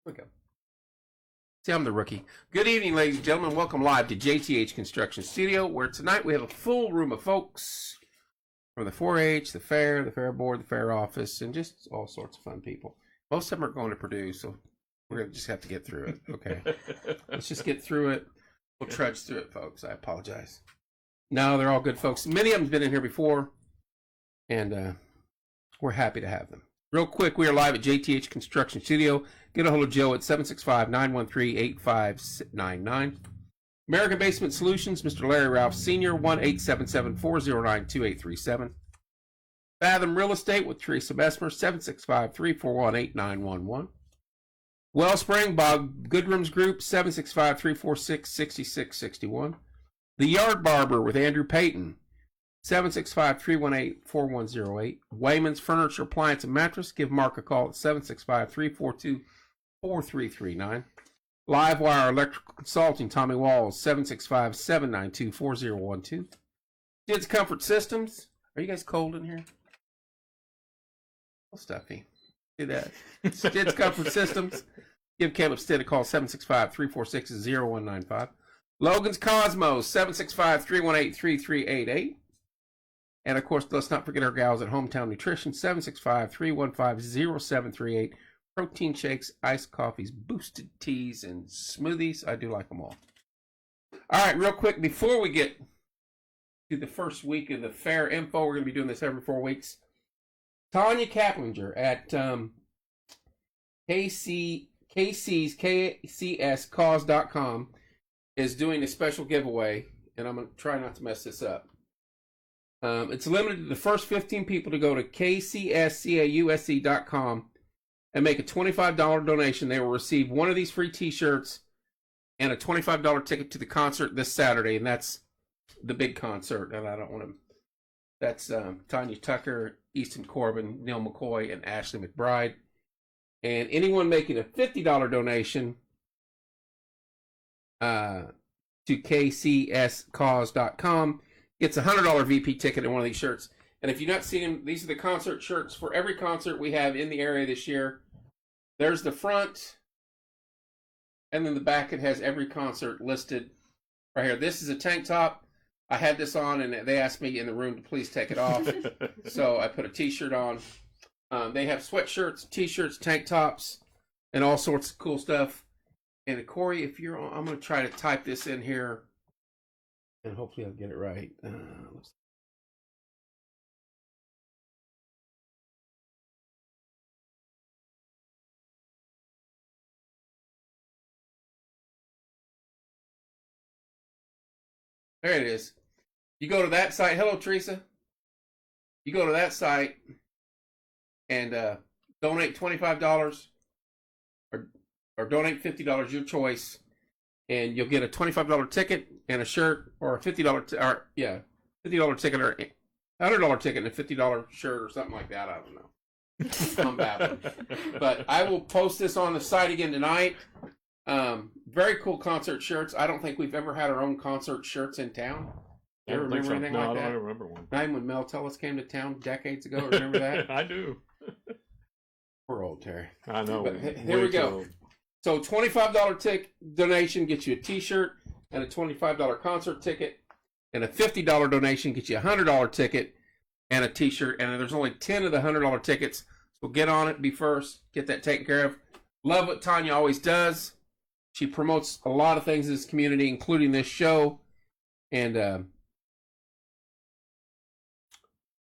we go. See, I'm the rookie. Good evening, ladies and gentlemen. Welcome live to JTH Construction Studio, where tonight we have a full room of folks from the 4-H, the fair board, the fair office, and just all sorts of fun people. Most of them are going to Purdue, so we're going to just have to get through it. Okay. Let's just get through it. We'll trudge through it, folks. I apologize. No, they're all good folks. Many of them have been in here before, and we're happy to have them. Real quick, we are live at JTH Construction Studio. Get a hold of Joe at 765-913-8599. American Basement Solutions, Mr. Larry Ralph Sr., 1-877-409-2837. Fathom Real Estate with Teresa Bessemer, 765-341-8911. Wellspring, Bob Goodrum's Group, 765-346-6661. The Yard Barber with Andrew Payton, 765-318-4108. Wayman's Furniture, Appliance, and Mattress. Give Mark a call at 765-342-4339. Livewire Electrical Consulting, Tommy Walls, 765-792-4012. Stid's Comfort Systems. Are you guys cold in here? Oh, stuffy. See that? Stid's Comfort Systems. Give Caleb Stid a call, 765-346-0195. Logan's Cosmos, 765-318-3388. And, of course, let's not forget our gals at Hometown Nutrition, 765-315-0738. Protein shakes, iced coffees, boosted teas, and smoothies. I do like them all. All right, real quick, before we get to the first week of the fair info, we're going to be doing this every 4 weeks. Tanya Kaplinger at KCScause.com is doing a special giveaway, and I'm going to try not to mess this up. It's limited to the first 15 people to go to KCSCAUSE.com and make a $25 donation. They will receive one of these free t-shirts and a $25 ticket to the concert this Saturday, and that's the big concert. And I don't want to... That's Tanya Tucker, Easton Corbin, Neil McCoy, and Ashley McBride. And anyone making a $50 donation to KCScause.com gets a $100 VP ticket in one of these shirts. And if you've not seen them, these are the concert shirts for every concert we have in the area this year. There's the front, and then the back, it has every concert listed right here. This is a tank top. I had this on, and they asked me in the room to please take it off. So I put a t-shirt on. They have sweatshirts, t-shirts, tank tops, and all sorts of cool stuff. And Corey, if you're on, I'm going to try to type this in here, and hopefully I'll get it right. There it is. You go to that site. Hello, Teresa. You go to that site and donate $25 or donate $50, your choice, and you'll get a $25 ticket and a shirt, or a $50 $50 ticket, or $100 ticket and a $50 shirt, or something like that. I don't know. I'm babbling. But I will post this on the site again tonight. Very cool concert shirts. I don't think we've ever had our own concert shirts in town. You ever remember anything like that? I don't remember one. Not even when Mel Tullis came to town decades ago. Remember that? I do. We're old, Terry. I know. But here we go. Old. So $25 donation gets you a t-shirt and a $25 concert ticket, and a $50 donation gets you a $100 ticket and a t-shirt. And there's only 10 of the $100 tickets. So get on it, be first, get that taken care of. Love what Tanya always does. She promotes a lot of things in this community, including this show. And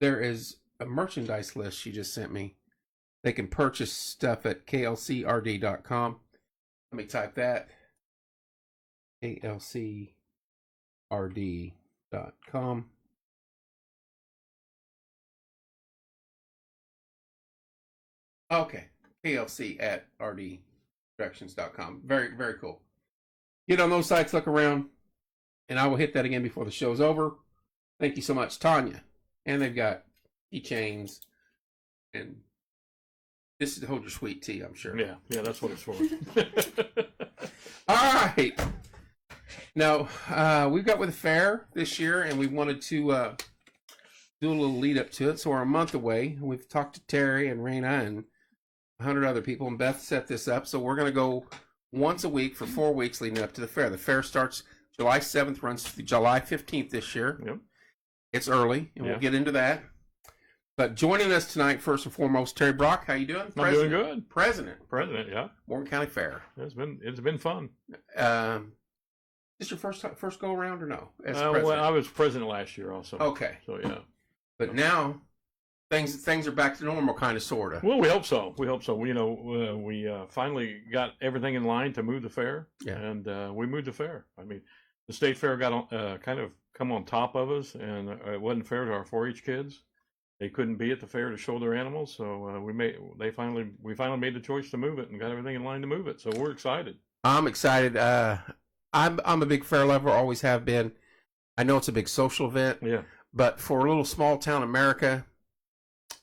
there is a merchandise list she just sent me. They can purchase stuff at klcrd.com. Let me type that. klcrd.com. Okay. klc@rddirections.com. Very, very cool. Get on those sites, look around, and I will hit that again before the show's over. Thank you so much, Tanya. And they've got keychains, and this is to hold your sweet tea, I'm sure. Yeah, that's what it's for. All right. Now, we've got with the fair this year, and we wanted to do a little lead up to it. So we're a month away. We've talked to Terry and Raina, and 100 other people, and Beth set this up. So we're going to go once a week for 4 weeks leading up to the fair. The fair starts July 7th, runs through July 15th this year. Yep. It's early, and we'll get into that. But joining us tonight, first and foremost, Terry Brock. How you doing? I'm doing good. President, yeah. Morgan County Fair. It's been fun. Is your first go around or no? Well, I was president last year also. Okay. So yeah. But now things are back to normal, kind of, sort of. Well, we hope so. We finally got everything in line to move the fair. Yeah. And we moved the fair. I mean, the state fair got on, kind of come on top of us, and it wasn't fair to our 4-H kids. They couldn't be at the fair to show their animals, so we finally made the choice to move it and got everything in line to move it. So we're excited. I'm excited. I'm a big fair lover, always have been. I know it's a big social event. Yeah. But for a little small town America,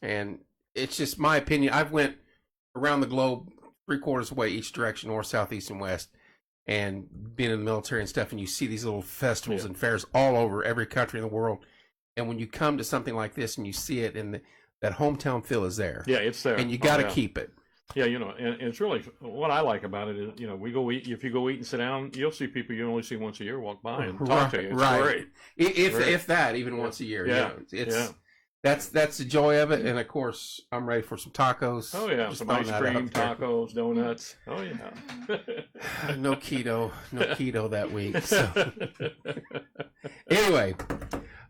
and it's just my opinion. I've went around the globe 3/4 away each direction, north, south, east, and west, and being in the military and stuff, and you see these little festivals and fairs all over every country in the world. And when you come to something like this and you see it, and that hometown feel is there. Yeah, it's there. And you got to keep it. Yeah, and it's really, what I like about it is, we go eat. If you go eat and sit down, you'll see people you only see once a year walk by and talk to you. It's great. If that, even once a year. Yeah. That's the joy of it. And of course, I'm ready for some tacos. Oh yeah, some ice cream, tacos, donuts. Oh yeah. No keto that week. So. Anyway,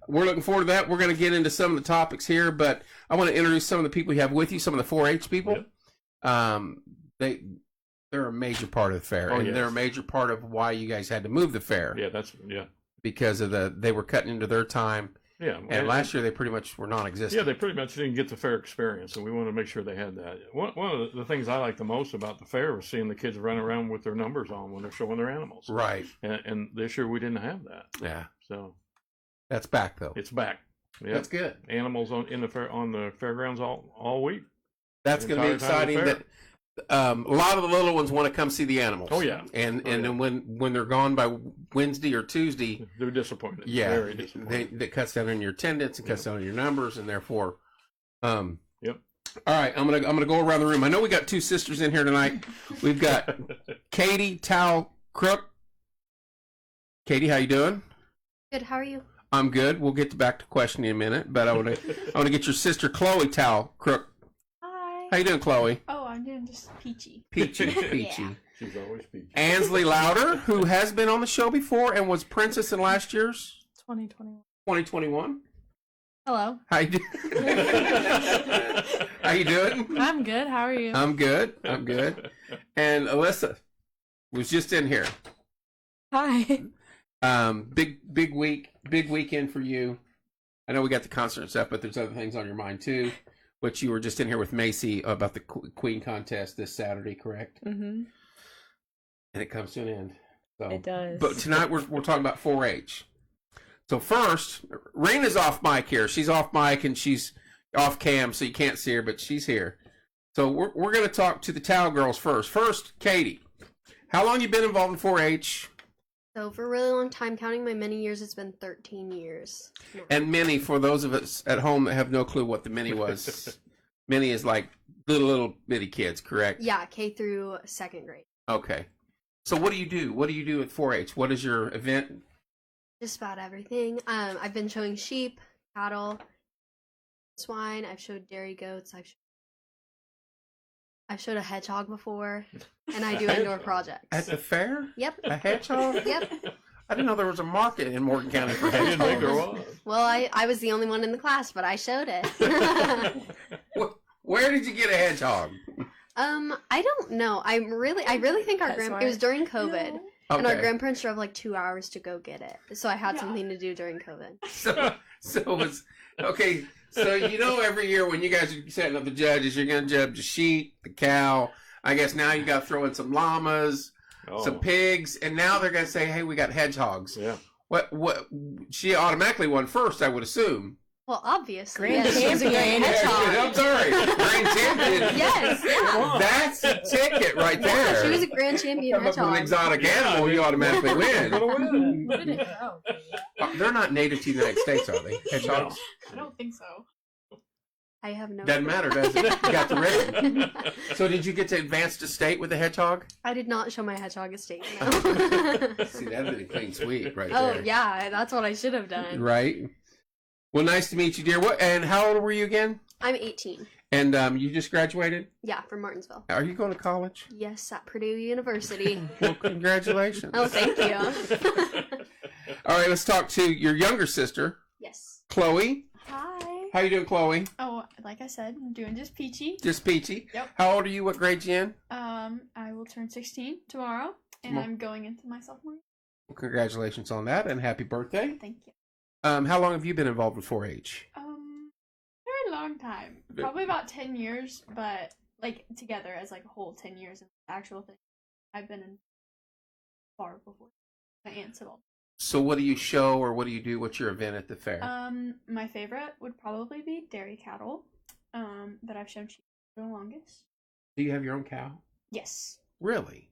we're looking forward to that. We're going to get into some of the topics here, but I want to introduce some of the people you have with you, some of the 4-H people. Yep. They're a major part of the fair, and they're a major part of why you guys had to move the fair. Yeah, because of they were cutting into their time. Yeah, and last year they pretty much were non-existent. Yeah, they pretty much didn't get the fair experience, and we wanted to make sure they had that. One of the things I like the most about the fair was seeing the kids run around with their numbers on when they're showing their animals. Right. And this year we didn't have that. Yeah. So that's back though. It's back. Yeah. That's good. Animals on the fairgrounds all week. That's going to be exciting. That a lot of the little ones want to come see the animals. Oh yeah. And then when they're gone by Wednesday or Tuesday, they're disappointed. Yeah. Very disappointed. That cuts down on your attendance and cuts down on your numbers, and therefore. Yep. All right, I'm gonna go around the room. I know we got 2 sisters in here tonight. We've got Katie Tal Crook. Katie, how you doing? Good. How are you? I'm good. We'll get back to questioning in a minute, but I want to get your sister Chloe Tal Crook. Hi. How you doing, Chloe? Oh, I'm doing just peachy. Peachy. Yeah. She's always peachy. Ansley Louder, who has been on the show before and was princess in last year's 2021. Hello. How you doing? How you doing? I'm good. How are you? I'm good. And Alyssa was just in here. Hi. Big weekend for you. I know we got the concert and stuff, but there's other things on your mind too. Which you were just in here with Macy about the Queen contest this Saturday, correct? Mm-hmm. And it comes to an end. So, it does. But tonight we're talking about 4-H. So first, Rena's off mic here. She's off mic and she's off cam, so you can't see her, but she's here. So we're going to talk to the Towel girls first. First, Katie, how long you been involved in 4-H? So for a really long time, counting my many years, it's been 13 years. No. And mini, for those of us at home that have no clue what the mini was, mini is like little bitty kids, correct? Yeah, K through 2nd grade. Okay. So what do you do? What do you do at 4-H? What is your event? Just about everything. I've been showing sheep, cattle, swine. I've showed dairy goats. I've showed a hedgehog before, and I do indoor projects. At the fair? Yep. A hedgehog? Yep. I didn't know there was a market in Morgan County for hedgehogs. Well, I was the only one in the class, but I showed it. Where did you get a hedgehog? I don't know. I really think it was during COVID. No. And our grandparents drove like 2 hours to go get it. So I had something to do during COVID. So it's okay. So every year when you guys are setting up the judges, you're going to judge the sheep, the cow. I guess now you got to throw in some llamas, some pigs, and now they're going to say, "Hey, we got hedgehogs." Yeah. What? She automatically won first, I would assume. Well, obviously. Grand champion. I'm sorry. Grand champion. Yes, yeah. That's a ticket right there. Yeah, she was a grand champion Come up with an exotic animal, you automatically win. They're not native to the United States, are they? Hedgehogs? I don't think so. I have no. Doesn't matter, does it? You got the ribbon. So did you get to advanced estate with the hedgehog? I did not show my hedgehog estate. No. See, that'd be a clean sweep right Oh there. yeah, that's what I should have done. Right. Well, nice to meet you, dear. What? And how old were you again? I'm 18. And you just graduated? Yeah, from Martinsville. Are you going to college? Yes, at Purdue University. Well, congratulations. Oh, thank you. All right, let's talk to your younger sister, Yes. Chloe. Hi. How you doing, Chloe? Oh, like I said, I'm doing just peachy. Just peachy. Yep. How old are you? What grade you in? I will turn 16 tomorrow, and I'm going into my sophomore year. Well, congratulations on that, and happy birthday. Thank you. How long have you been involved with 4-H? Very long time. Probably about 10 years, but like together as like a whole 10 years of the actual thing. I've been in far before my aunts at all. So what do you show or what do you do? What's your event at the fair? My favorite would probably be dairy cattle. That I've shown sheep for the longest. Do you have your own cow? Yes. Really?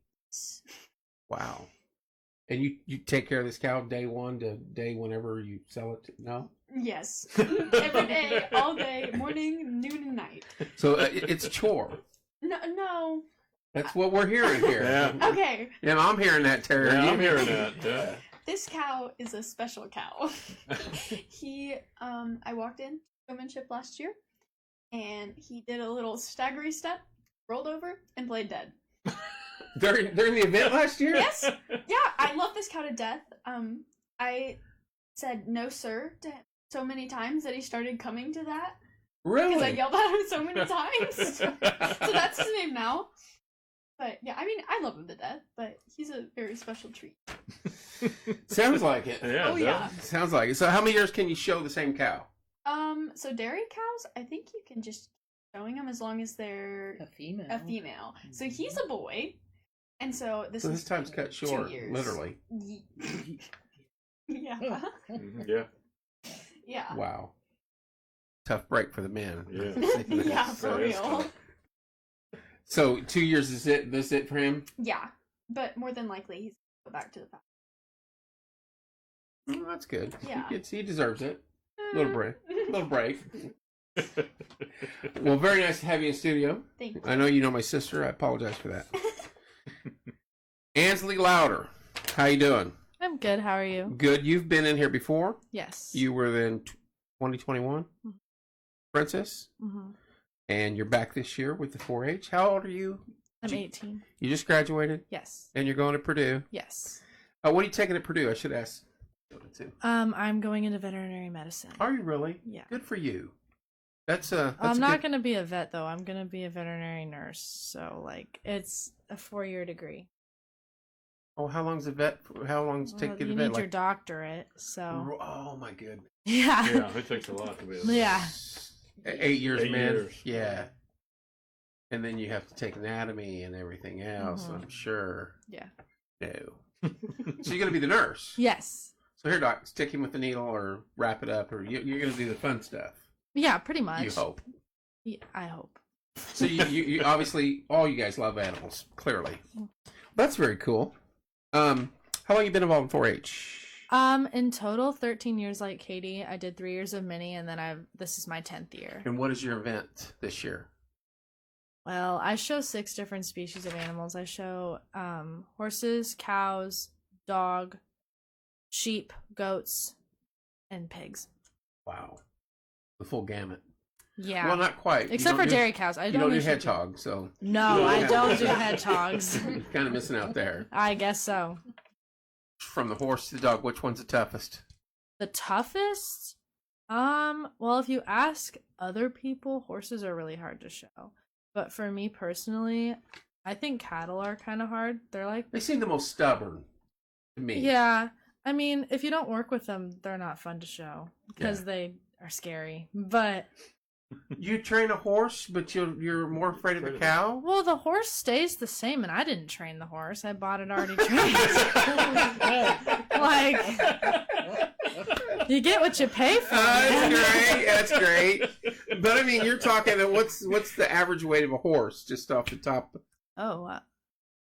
Wow. And you take care of this cow day one to day whenever you sell it? No? Yes. Every day, all day, morning, noon, and night. So it's a chore. No. That's what we're hearing here. Yeah. Okay. Yeah, I'm hearing that, Terry. Yeah, I'm hearing that. Yeah. This cow is a special cow. I walked in showmanship last year, and he did a little staggery step, rolled over, and played dead. During the event last year? Yes. Yeah, I love this cow to death. I said no, sir, to him so many times that he started coming to that. Really? Because I yelled at him so many times. So that's his name now. But yeah, I mean, I love him to death, but he's a very special treat. Sounds like it. Yeah, Oh, yeah. Sounds like it. So how many years can you show the same cow? So dairy cows, I think you can just showing them as long as they're A female. a female. So he's a boy, and so this So is this time's cut 2 short, years. literally. Yeah. Yeah. Yeah. Wow. Tough break for the men. Yeah. Yeah, for That is real. tough. So 2 years is it? This it for him? Yeah, but more than likely he's gonna go back to the past. Oh, that's good. Yeah. He deserves it. Little break. Little break. Well, very nice to have you in studio. Thank you. I know you know my sister. I apologize for that. Ansley Louder, how you doing? I'm good. How are you? Good. You've been in here before. Yes. You were in 2021, Princess, and you're back this year with the 4-H. How old are you? I'm 18. You just graduated, Yes. and you're going to Purdue. Yes. What are you taking at Purdue? I should ask. Too. I'm going into veterinary medicine. Are you really? Yeah. Good for you. That's I'm not going to be a vet though. I'm going to be a veterinary nurse. So like it's a 4-year degree. Oh, how long's the vet? How long's it take to get you a vet? need your doctorate. So Oh my goodness. yeah. Yeah, it takes a lot to be. Yeah. 8 years, 8 man. years. Yeah. And then you have to take anatomy and everything else. I'm sure. Yeah. No. So you're gonna be the nurse. Yes. So here, doc, stick him with the needle or wrap it up, or you're gonna do the fun stuff. Yeah, pretty much. You hope. Yeah, I hope. So you obviously all you guys love animals. Clearly, that's very cool. How long you been involved in 4-H? In total 13 years like Katie. I did 3 years of mini and then this is my 10th year. And what is your event this year? Well, I show 6 different species of animals. I show horses, cows, dog, sheep, goats, and pigs. Wow, the full gamut. Yeah. Well, not quite. Except for dairy cows. I You don't don't do usually hedgehog, so No, I don't do hedgehogs. you're kind of missing out there. I guess so. From the horse to the dog, which one's the toughest? The toughest? Well, if you ask other people, horses are really hard to show. But for me personally, I think cattle are kind of hard. They're like They seem the most stubborn to me. Yeah. I mean, if you don't work with them, they're not fun to show because they are scary. But You train a horse, but you're more afraid of the cow? well, the horse stays the same, and I didn't train the horse. I bought it already trained. Like, you get what you pay for. That's great. But I mean, you're talking, what's the average weight of a horse, just off the top? Oh,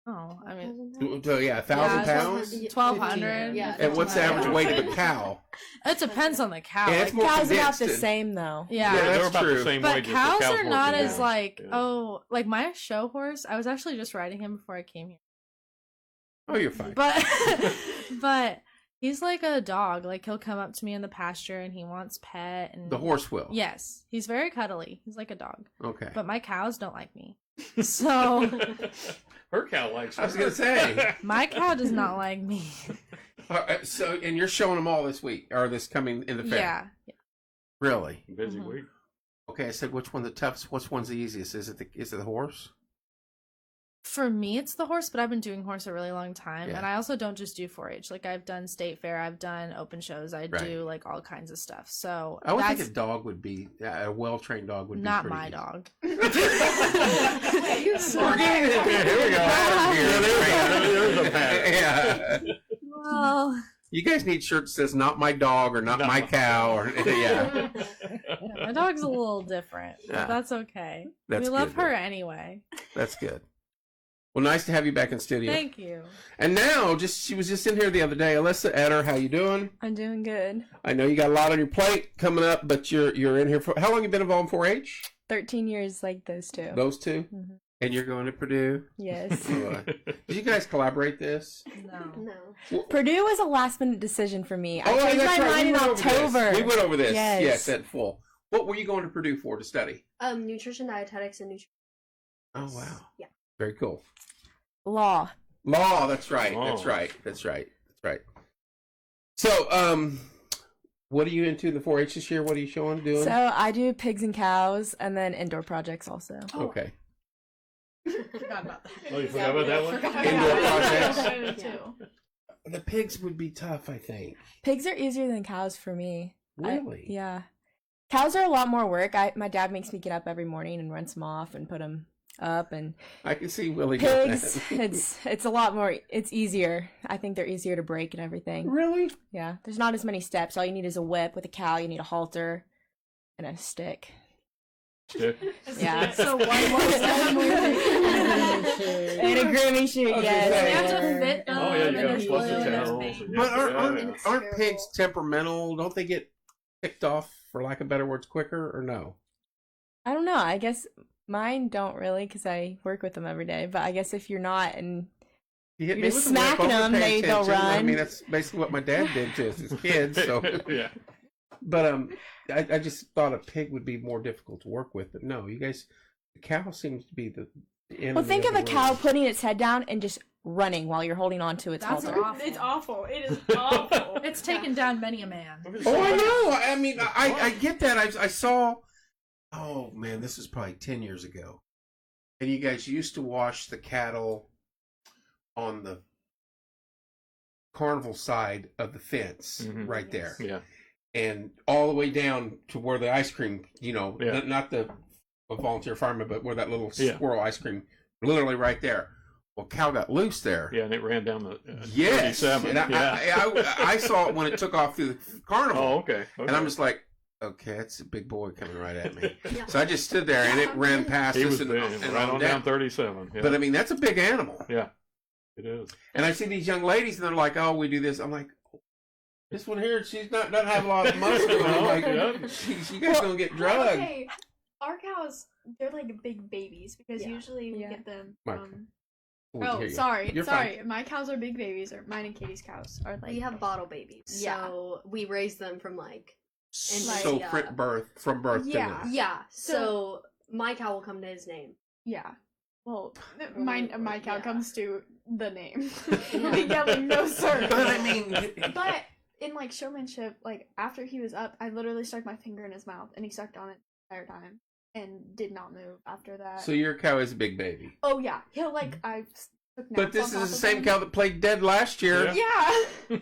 Oh, I mean, So yeah, 1,000 pounds. 1,200. Yeah. And what's the average weight of a cow? It depends on the cow. Yeah, Like, it's more Cows are about condensed the and- same though. yeah. that's they're about true. the same But weight as the cows are horses not are. as like Yeah. like my show horse. I was actually just riding him before I came here, Oh, you're fine. but but he's like a dog. Like he'll come up to me in the pasture and he wants pet and The horse will. Yes, he's very cuddly. He's like a dog. Okay. But my cows don't like me, so Her cow likes her. I was gonna say. my cow does not like me. So, and you're showing them all this week, or this coming in the fair? Yeah. Really? Busy Mhm. week. Okay. I said, which one's the toughest? Which one's the easiest? Is it the horse? For me, it's the horse, but I've been doing horse a really long time, Yeah. and I also don't just do 4-H. Like I've done state fair, I've done open shows, I Right. do like all kinds of stuff. So I would that's think a dog would be a well-trained dog would not be pretty my easy. dog. Here we go. There's a pattern. Yeah. Well, You guys need shirts that says "Not my dog" or "Not Not my my- cow" or yeah. my dog's a little different, Yeah. but that's okay. That's we love good, her though. anyway. That's good. Well, nice to have you back in studio. Thank you. And now, she was just in here the other day. Alyssa Etter, how you doing? I'm doing good. I know you got a lot on your plate coming up, but you're in here for how long? You been involved in 4-H? 13 years like those two. Those two, Mhm. and you're going to Purdue. Yes. Did you guys collaborate this? No. No. Purdue was a last minute decision for me. I Oh, changed that's my right. mind We in went over this. October. We went over this. Yes. Yes, at full. What were you going to Purdue for to study? Nutrition, dietetics, and nutrition. Oh wow. Yeah. Very cool. Law. Law. That's right. Law. That's right. That's right. That's right. So, what are you into in the 4-H this year? What are you doing? So I do pigs and cows and then indoor projects also. Okay. Forgot about that. Oh, you forgot about that one? Indoor projects. Yeah. Yeah. The pigs would be tough, I think. Pigs are easier than cows for me. Really? Yeah. Cows are a lot more work. My dad makes me get up every morning and rinse them off and put them up, and I can see Willie doing pigs that. it's a lot more, it's easier. I think they're easier to break and everything. Really? Yeah, there's not as many steps. All you need is a whip. With a cow you need a halter and a stick. Yeah. So one more step. And a grooming chute. Okay, Yes. so- They have to fit them. Oh, yeah, you and gotta there's fluff the glue and tails. everything. But Yeah. aren't pigs temperamental? Don't they get ticked off, for lack of better words, quicker, or no? I don't know. I guess mine don't really because I work with them every day. But I guess if you're not, and You hit You're me just with the whip, smacking I'm gonna them, pay they'll attention. I run. mean, that's basically what my dad did to us as kids. So, yeah. but I just thought a pig would be more difficult to work with. But no, you guys, the cow seems to be the enemy. well, think of the a cow world. putting its head down and just running while you're holding on to its That's halter. awful. It's awful. It is awful. It's taken down many a man. Oh, I know. I mean, I get that. I saw. Oh man, this was probably 10 years ago, and you guys used to wash the cattle on the carnival side of the fence, Mhm. right there, Yeah. and all the way down to where the ice cream. You know, Yeah. not the volunteer fireman, but where that little Yeah. squirrel ice cream, literally right there. Well, cow got loose there. Yeah, and it ran down the Yes, 37. and Yeah. I saw it when it took off through the carnival. Oh, okay. And I'm just like, okay, that's a big boy coming right at me. Yeah. So I just stood there, and it ran past He us was and, big, and right on on down. down 37. Yeah. But I mean, that's a big animal. Yeah, it is. And I see these young ladies, and they're like, "Oh, we do this." I'm like, "This one here, she's doesn't have a lot of muscle." I'm like, Yeah. you guys gonna get drugged." Okay, our cows, they're like big babies because Yeah. usually we Yeah. get them Mark, from. We can Oh, hear you. sorry, You're sorry. My cows are big babies, or mine and Katie's cows are like. We have bottle babies, Yeah. so we raise them from like Fine. So yeah. from birth to Yeah. now. yeah. So my cow will come to his name. Yeah. Well, my cow Yeah. comes to the name. We get no sir. But I mean, But in like showmanship, like after he was up, I literally stuck my finger in his mouth and he sucked on it the entire time and did not move after that. so your cow is a big baby. Oh yeah, he'll like I took But naps this on is top the of same him. cow that played dead last year. Yeah. Yeah.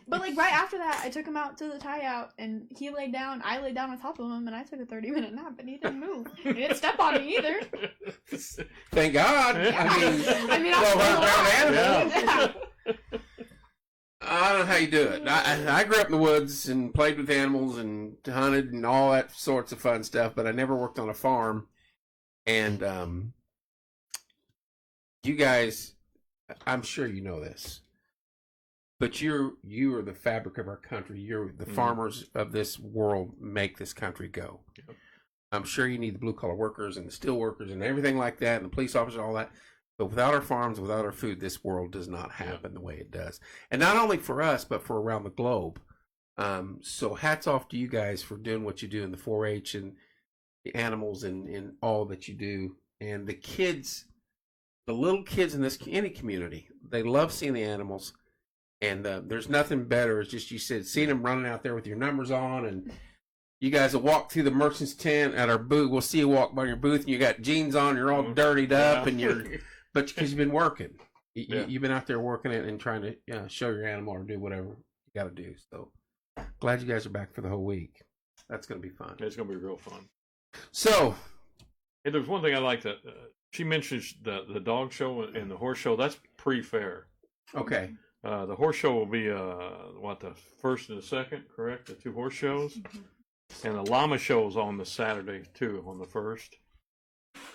But like right after that, I took him out to the tie out and he laid down. I laid down on top of him and I took a 30-minute nap and he didn't move. He didn't step on me either. Thank God. Yeah. I mean, I 1,200-pound Yeah. Yeah. I don't know how you do it. I grew up in the woods and played with animals and hunted and all that sorts of fun stuff, but I never worked on a farm. And you guys I'm sure you know this, but you are the fabric of our country. You're the farmers of this world make this country go. Yep. I'm sure you need the blue collar workers and the steel workers and everything like that, and the police officers and all that. But without our farms, without our food, this world does not happen the way it does. And not only for us, but for around the globe. So hats off to you guys for doing what you do in the 4-H and the animals and all that you do. And the kids, the little kids in any community, they love seeing the animals. And there's nothing better, as just you said, seeing them running out there with your numbers on. And you guys will walk through the merchant's tent at our booth. We'll see you walk by your booth and you got jeans on, you're all dirtied up, and but because you've been working. You've been out there working it and trying to show your animal or do whatever you got to do. So glad you guys are back for the whole week. That's going to be fun. It's going to be real fun. So, hey, there's one thing I like that she mentions the dog show and the horse show. That's pre-fair. okay. The horse show will be the first and the second, correct? The 2 horse shows, and the llama show is on the Saturday too, on the 1st.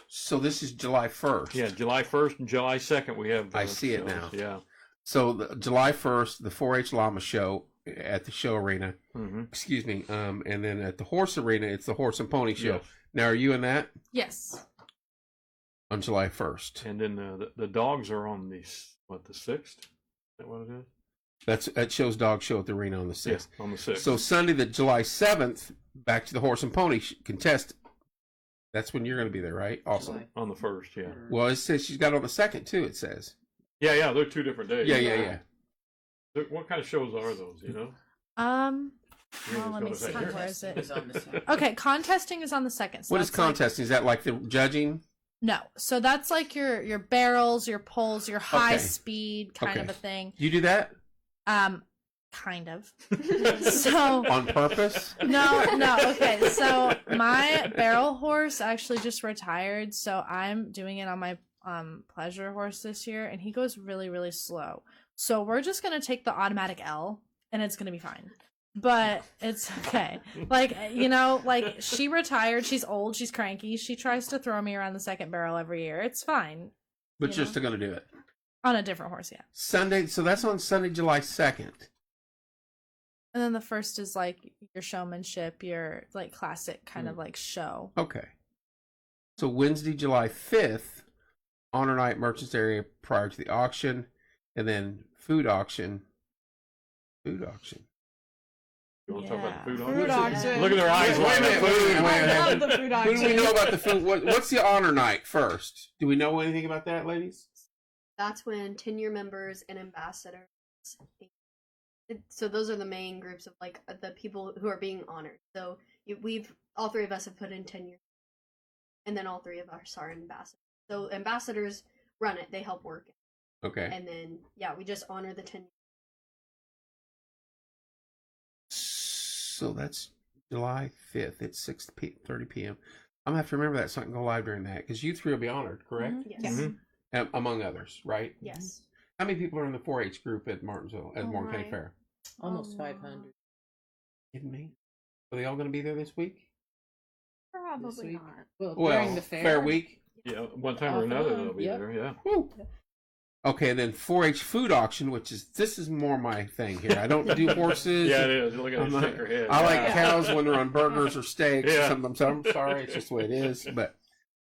So this is July 1st. Yeah, July 1st and July 2nd we have. I see it shows. now. Yeah. So July 1st, the 4-H llama show at the show arena. Mm-hmm. Excuse me. And then at the horse arena, it's the horse and pony show. Yes. Now, are you in that? Yes. On July 1st. And then the dogs are on the 6th? Is that what it is? That shows dog show at the arena on the 6th. Yeah, on the 6th. So Sunday, the July 7th, back to the horse and pony contest. That's when you're going to be there, right? Also. On the 1st, yeah. Well, it says she's got it on the 2nd, too, it says. Yeah, they're 2 different days. Yeah. What kind of shows are those, you know? Well, let me see. Where is it? Okay, contesting is on the 2nd. So What is contesting? Is that like the judging? No, so that's like your barrels, your poles, your high Okay. speed kind of a thing. You do that? Kind of. So On purpose? no. Okay, so my barrel horse actually just retired, so I'm doing it on my pleasure horse this year, and he goes really, really slow. So we're just gonna take the automatic L, and it's gonna be fine. But it's okay. Like, like she retired, she's old, she's cranky, she tries to throw me around the second barrel every year. It's fine. But you're still going to do it. On a different horse, yeah. Sunday, so that's on Sunday, July 2nd. And then the 1st is like your showmanship, your like classic kind of like show. Okay. So Wednesday, July 5th, honor night, merchants area prior to the auction, and then food auction. You want to talk about the food Food auction. Look at their eyes. Wait a minute, wait a minute. I love the food Who do we auction. know about the food? What's the honor night first? Do we know anything about that, ladies? That's when tenure members and ambassadors. So those are the main groups of like the people who are being honored. So all 3 of us have put in tenure, and then all 3 of us are ambassadors. So ambassadors run it; they help work it, Okay. and then we just honor the tenure. So that's July 5th. It's 6:30 p.m. I'm going to have to remember that so I can go live during that, because you 3 will be honored, correct? Yes. Mhm. Among others, right? Yes. How many people are in the 4-H group at Martinsville, at Morgan County my. Fair? Almost wow. 500. Kidding me? Are they all going to be there this week? Probably week. not. Well, during the fair. week. Yeah, one time or another they'll be Yep. there, yeah. Woo. Okay, and then 4-H food auction, this is more my thing here. I don't do horses. Yeah, it is. Look at I'm her not- shake her head. I like Yeah. cows when they're on burgers or steaks or Yeah. something. So I'm sorry, it's just the way it is. But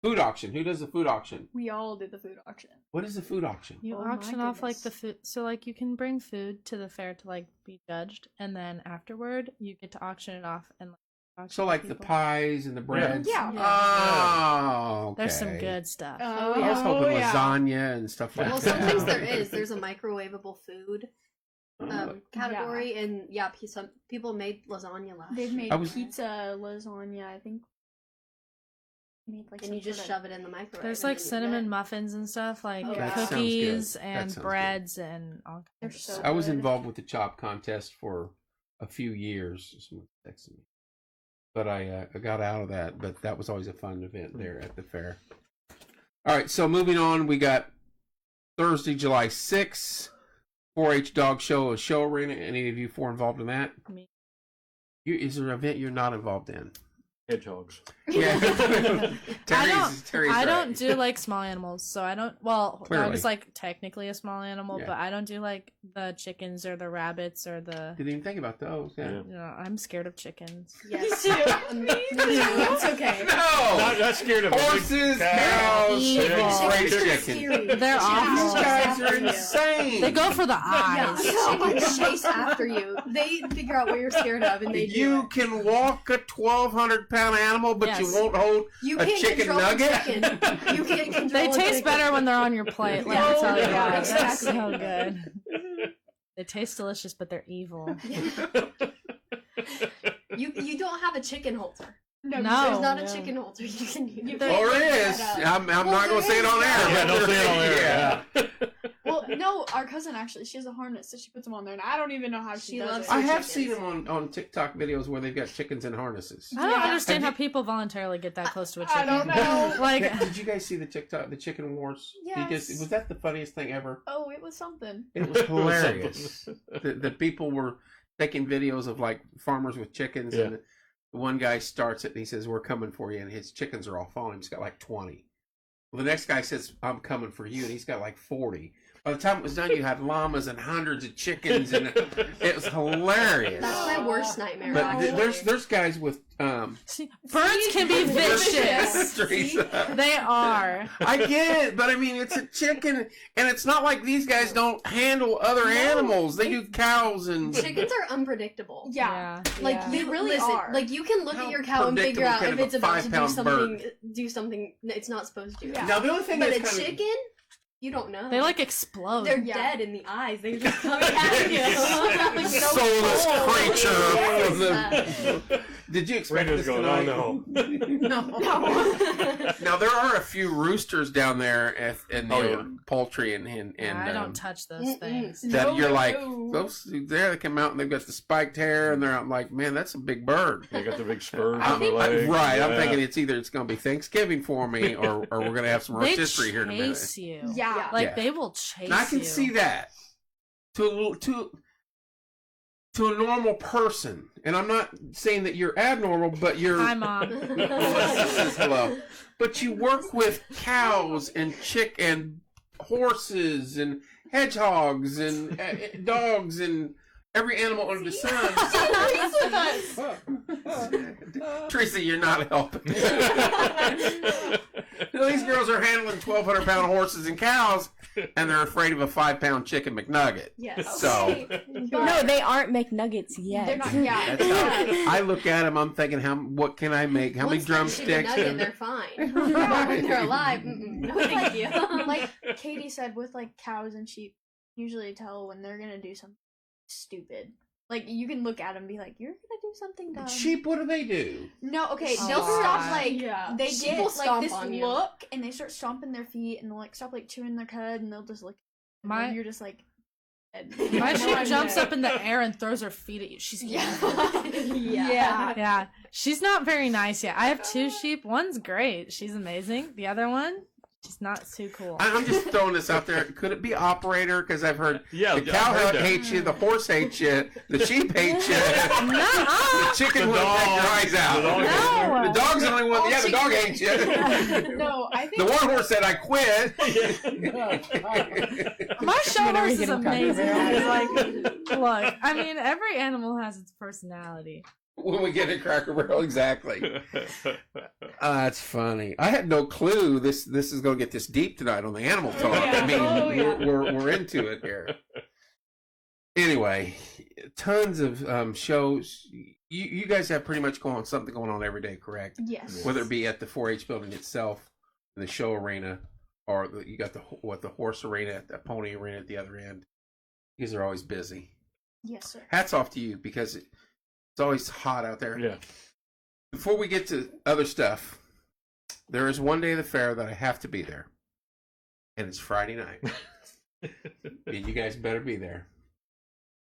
food auction. Who does the food auction? We all did the food auction. What is the food auction? You Oh my auction off like the goodness. food, so like you can bring food to the fair to like be judged, and then afterward you get to auction it off and like, auction So to like the people. pies and the breads? Yeah. Oh, okay. There's some good stuff. Oh, I was hoping yeah. lasagna and stuff like Well, that. sometimes there is. There's a microwavable food Oh, category, and some people made lasagna last They've year. made I was- pizza, lasagna, I think. Made like and you some just sort of- shove it in the microwave. There's and like then eat cinnamon it. muffins and stuff, like Oh, that sounds good. cookies That and sounds good. breads and all They're kinds so of I was good. involved with the chop contest for a few years. Someone texted me. But I got out of that. But that was always a fun event there at the fair. All right, so moving on, we got Thursday, July 6th, 4-H Dog Show, a show arena. Any of you 4 involved in that? Me. Is there an event you're not involved in? Hedgehogs. Yeah. I don't do like small animals, so I don't. Well, Clearly. I was like technically a small animal, Yeah. but I don't do like the chickens or the rabbits or the. Didn't even think about those. Yeah. Yeah. You know, I'm scared of chickens. Yes. It's okay. No. Not scared of Horses, big cows, evil. great Chickens are chicken. scary. They're awful. These guys are Yeah. insane. They go for the Yeah, eyes. chickens chase after you. They figure out what you're scared of, and they do You it. can walk a 1,200-pound animal, but you Yes. won't hold You a can't chicken control nugget. a chicken. You can't control They a taste chicken. better when they're on your plate. Let Yeah. me tell you Yeah, that. That's exactly. so good. They taste delicious, but they're evil. You don't have a chicken holder. No, No. There's not a no. chicken holder you can use. Or it is. I'm not going to say it on air. Yeah, don't say it on there. Yeah. Well, no, our cousin actually, she has a harness, so she puts them on there, and I don't even know how she She does loves it. I have chickens. seen them on TikTok videos where they've got chickens in harnesses. I don't Yeah. understand how Have people voluntarily get that close to a I chicken. don't know. Like, Did you guys see the chicken wars? Yes. Was that the funniest thing ever? Oh, it was something. It was hilarious. the people were taking videos of like farmers with chickens, Yeah. and the one guy starts it and he says, "We're coming for you," and his chickens are all falling. He's got like 20. Well, the next guy says, "I'm coming for you," and he's got like 40. By the time it was done, you had llamas and hundreds of chickens, and it was hilarious. That's my worst nightmare. But actually. there's guys with see, birds can be vicious. Teresa. They are. I get it, but I mean, it's a chicken, and it's not like these guys don't handle other animals. They do cows and Chickens are unpredictable. Yeah. Like Yeah. you They really listen, are. Like you can look How at your cow and figure predictable out can if a it's about to do 5-pound something it's not supposed to. Yeah. Now the only thing But a that's kind chicken, you don't know. They like explode. they're Yeah. dead in the eyes. They just come at you. Like, so soulless cold. creature from Yes. the. Did you expect Radio's this going, tonight? oh No. Now there are a few roosters down there in the Oh, yeah. poultry and I don't touch those Mm-mm. things. that No, you're like no. those there they come out and they've got the spiked hair and they're out like, man, that's a big bird. They got the big spurs I'm, on the legs. right, I'm Yeah. thinking it's either it's going to be Thanksgiving for me or we're going to have some They rotisserie here in a minute. chase you. Yeah. Like Yeah. they will chase And I can you. see that to a normal person, and I'm not saying that you're abnormal, but you're. Hi, Mom. Hello. But you work with cows and and horses and hedgehogs and dogs and every animal under the sun. Teresa, you're not helping. These girls are handling 1,200-pound horses and cows, and they're afraid of a 5-pound chicken McNugget. Yes. So No, they aren't McNuggets yet. They're not, yeah. that's how I look at them. I'm thinking, what can I make? How many Once they're chicken drumsticks? nugget, And, they're fine. But when they're alive, no thank you. Like Katie said, with like cows and sheep, usually tell when they're gonna do something stupid. Like you can look at them and be like, "You're gonna do something dumb." sheep, what do? No, okay, Oh, they'll God. stop like Yeah. they Sheep get will like stomp this on you. look and they start stomping their feet and they'll like stop like chewing their cud and they'll just look. My- And you're just like. My No sheep idea. jumps up in the air and throws her feet at you. She's evil. Yeah. Yeah, she's not very nice yet. I have 2 sheep. One's great. She's amazing. The other one, she's not too cool. I'm just throwing this out there. Could it be operator? Because I've heard Yeah, the I've cow heard that. hates you, the horse hates you, the sheep hates you, the Nuh-uh. chicken The will take your dog. eyes out. The dog No. The dog's the only one. All Yeah, the dog chicken- hates you. No, I think The one horse said, "I quit." My show Whenever horse you is get 'em covered. amazing. It's like, look, I mean, every animal has its personality. When we get a Cracker Barrel, exactly. That's funny. I had no clue this is going to get this deep tonight on the animal talk. I mean, Oh, yeah. we're into it here. Anyway, tons of shows. You guys have pretty much something going on every day, correct? yes. Whether it be at the 4-H building itself, the show arena, or you got the horse arena, the pony arena at the other end. You guys are always busy. Yes, sir. Hats off to you because it's always hot out there. Yeah. Before we get to other stuff, there is one day of the fair that I have to be there, and it's Friday night. And you guys better be there.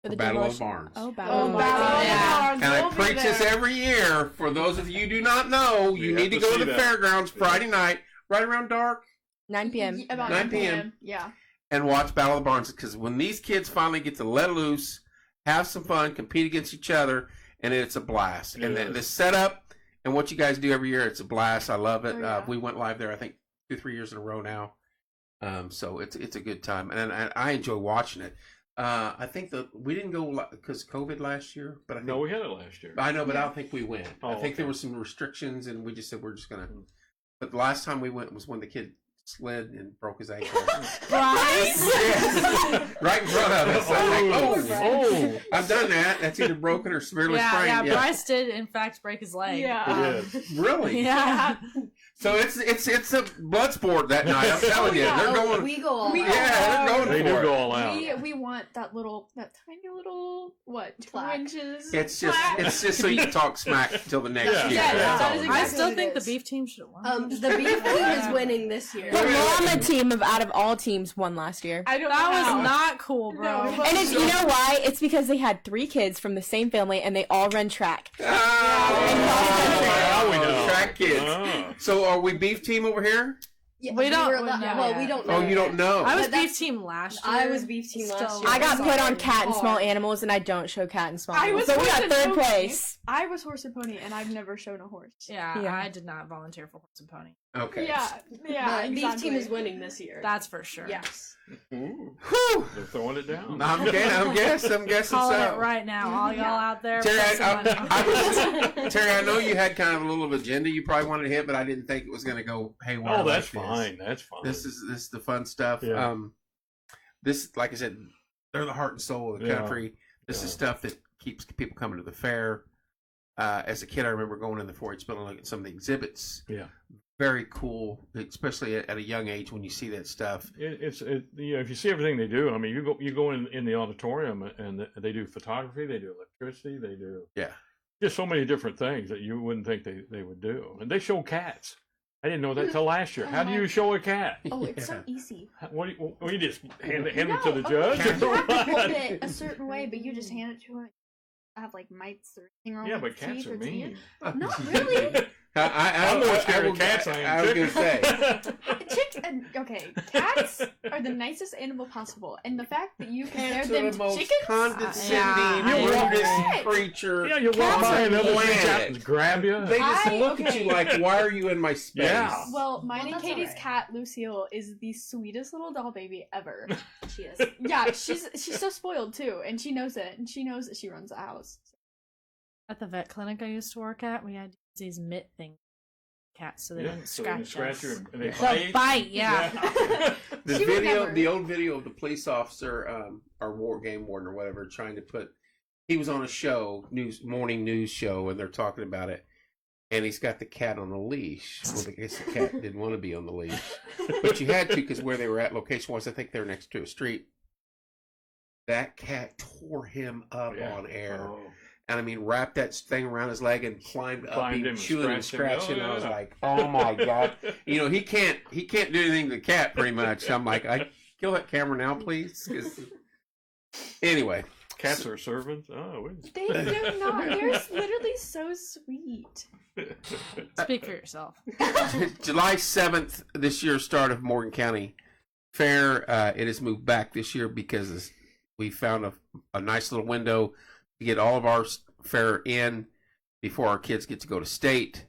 For For Battle of demolition- Barns. Oh, Oh, Battle of Battle Barns. of Yeah. Barns, And I we'll be preach this there. every year. For those of you who do not know, you You need to have to go to see the that. fairgrounds Friday night, right around dark, 9 p.m. About 9 9 p.m. p.m. Yeah. and watch Battle of the Barns. Because when these kids finally get to let loose, have some fun, compete against each other, and it's a blast. It And is. the setup And what you guys do every year, it's a blast. I love it. Oh, yeah. We went live there, I think, 2-3 years in a row now. So it's a good time, and I enjoy watching it. I think we didn't go because COVID last year, but I think, No, we had it last year. I know, but I don't think we went. Oh, I think there okay. were some restrictions, and we just said we're just gonna. But the last time we went was when the kid slid and broke his ankle. Bryce. Yeah. Right in front of us. I'm like, Oh. I've done that. That's either broken or severely sprained. Yeah, Bryce did in fact break his leg. Yeah. It is. Really? Yeah. So it's a blood sport that night. I'm telling you, yeah. they're going. We go all We out. go Yeah, they're going They for do it. go all out. We want that tiny little, what, 2 Plaque. inches? It's just plaque. so you can talk smack till the next Yeah. year. Yeah, That's that all. is I exactly still what think it the is. beef team should have won. The beef team is winning this year. The llama team out of all teams won last year. I don't That know how. was not cool, bro. No, it And it's, you know why? It's because they had 3 kids from the same family and they all run track. Oh, Now we know. track kids. Ah. So are we beef team over here? Yeah, We don't- were we allowed- don't well, yet. we don't know. Oh, you don't know. I was But that's- beef team last year. I was beef team last Still- year. I got put on cat and Hard. small animals and I don't show cat and small I animals. was So we got horse and 3rd pony. place. I was horse and pony, and I've never shown a horse. Yeah, Yeah. I did not volunteer for horse and pony. Okay. Yeah, The beef team exactly. is winning this year. That's for sure. Yes. Ooh, Whew. they're throwing it down. I'm guessing Calling so. it right now, all y'all out there. Terry, put some money on it. Terry, I know you had kind of a little agenda you probably wanted to hit, but I didn't think it was going to go haywire. Oh, that's like this. fine. That's fine. This is the fun stuff. Yeah. This, like I said, they're the heart and soul of the Yeah. country. This Yeah. is stuff that keeps people coming to the fair. As a kid, I remember going in the 4-H building, looking at some of the exhibits. Yeah. Very cool, especially at a young age when you see that stuff. It's you know, if you see everything they do, I mean, you go in the auditorium and they do photography, they do electricity, they do Yeah. just so many different things that you wouldn't think they would do. And they show cats. I didn't know that till last year. How do you show a cat? Oh, it's Yeah. so easy. What do you just hand it No, to the okay, judge? You have to hold it a certain way, but you just hand it to it. I have like mites or anything wrong Yeah, with but cats teeth are or teeth. mean. Not really. I'm more scared of cats than I am was going to say. Chicks and okay, cats are the nicest animal possible, and the fact that you compare Cats them are the to most chickens. condescending, Yeah. rudest Yeah. creature. Yeah, you walk Cats by are another bland. reach out and grab you. They just I- look at you okay. like, why are you in my space? Yeah. Well, mine and that's Katie's alright. cat Lucille is the sweetest little doll baby ever. She is. Yeah, she's so spoiled too, and she knows it, and she knows that she runs the house. At the vet clinic I used to work at, we had these mitt things, cats, so they Yeah, didn't so they scratch scratch you us. and they They'll bite, yeah. The She would video, never. the old video of the police officer, or game warden or whatever, trying to put. He was on a show, morning news show, and they're talking about it, and he's got the cat on a leash. Well, I guess the cat didn't want to be on the leash, but you had to because where they were at location was, I think they were next to a street. That cat tore him up Yeah. on air. Oh. And I mean, wrapped that thing around his leg and climbed up, Climbed him, him, chewing and scratched him. scratching. Oh, I was yeah. like, oh my god, you know, he can't do anything to the cat. Pretty much, I'm like, I kill that camera now, please. 'Cause- Anyway, Cats are servants. Oh, They do not. They're literally so sweet. Speak for yourself. July 7th, this year's start of Morgan County Fair. It has moved back this year because we found a nice little window to get all of our fair in before our kids get to go to state.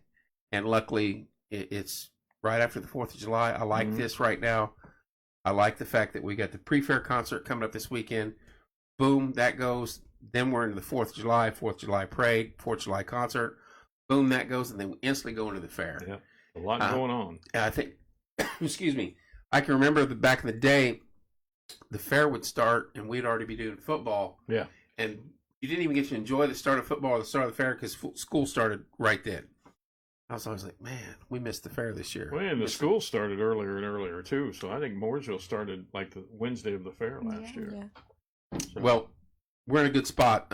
And luckily, it's right after the 4th of July. I like this right now. I like the fact that we got the pre-fair concert coming up this weekend. Boom, that goes. Then we're into the 4th of July parade, 4th of July concert. Boom, that goes. And then we instantly go into the fair. Yeah, a lot going on. And I think, excuse me, I can remember back in the day, the fair would start and we'd already be doing football. Yeah. And you didn't even get to enjoy the start of football or the start of the fair because school started right then. I was always like, man, we missed the fair this year. Well, and the school started earlier and earlier too. So I think Mooresville started like the Wednesday of the fair last year. Yeah. So, Well, we're in a good spot.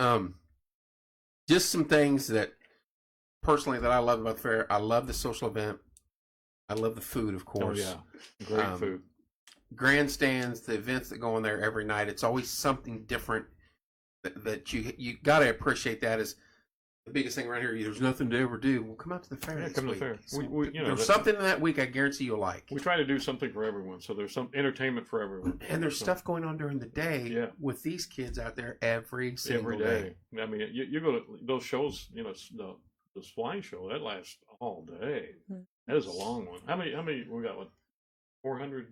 Just some things that personally that I love about the fair. I love the social event. I love the food, of oh course. yeah, great food. Grandstands, the events that go on there every night. It's always something different that you got to appreciate. That is the biggest thing around here. There's nothing to ever do. Well, come out to the fair. Yeah, this come to week. the fair. So, We you know there's that- something in that week I guarantee you'll like. We try to do something for everyone, so there's some entertainment for everyone. And there's So, stuff going on during the day Yeah. with these kids out there every single every day. I mean, you go to those shows, you know, the this flying show that lasts all day. Hmm. That is a long one. How many we got? What, 400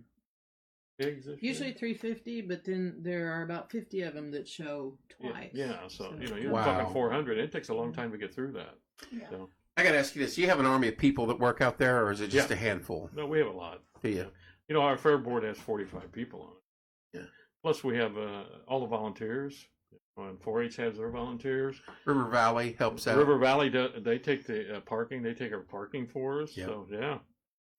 pigs this Usually year? 350, but then there are about 50 of them that show twice. Yeah, so you know, you're Wow. talking 400. It takes a long time to get through that. Yeah. So I got to ask you this: do you have an army of people that work out there, or is it just a handful? no, we have a lot. Do you? You know, our fair board has 45 people on it. Yeah. Plus, we have all the volunteers. And 4-H has their volunteers. River Valley helps out. River Valley, they take the parking. They take our parking for us. Yep. So yeah,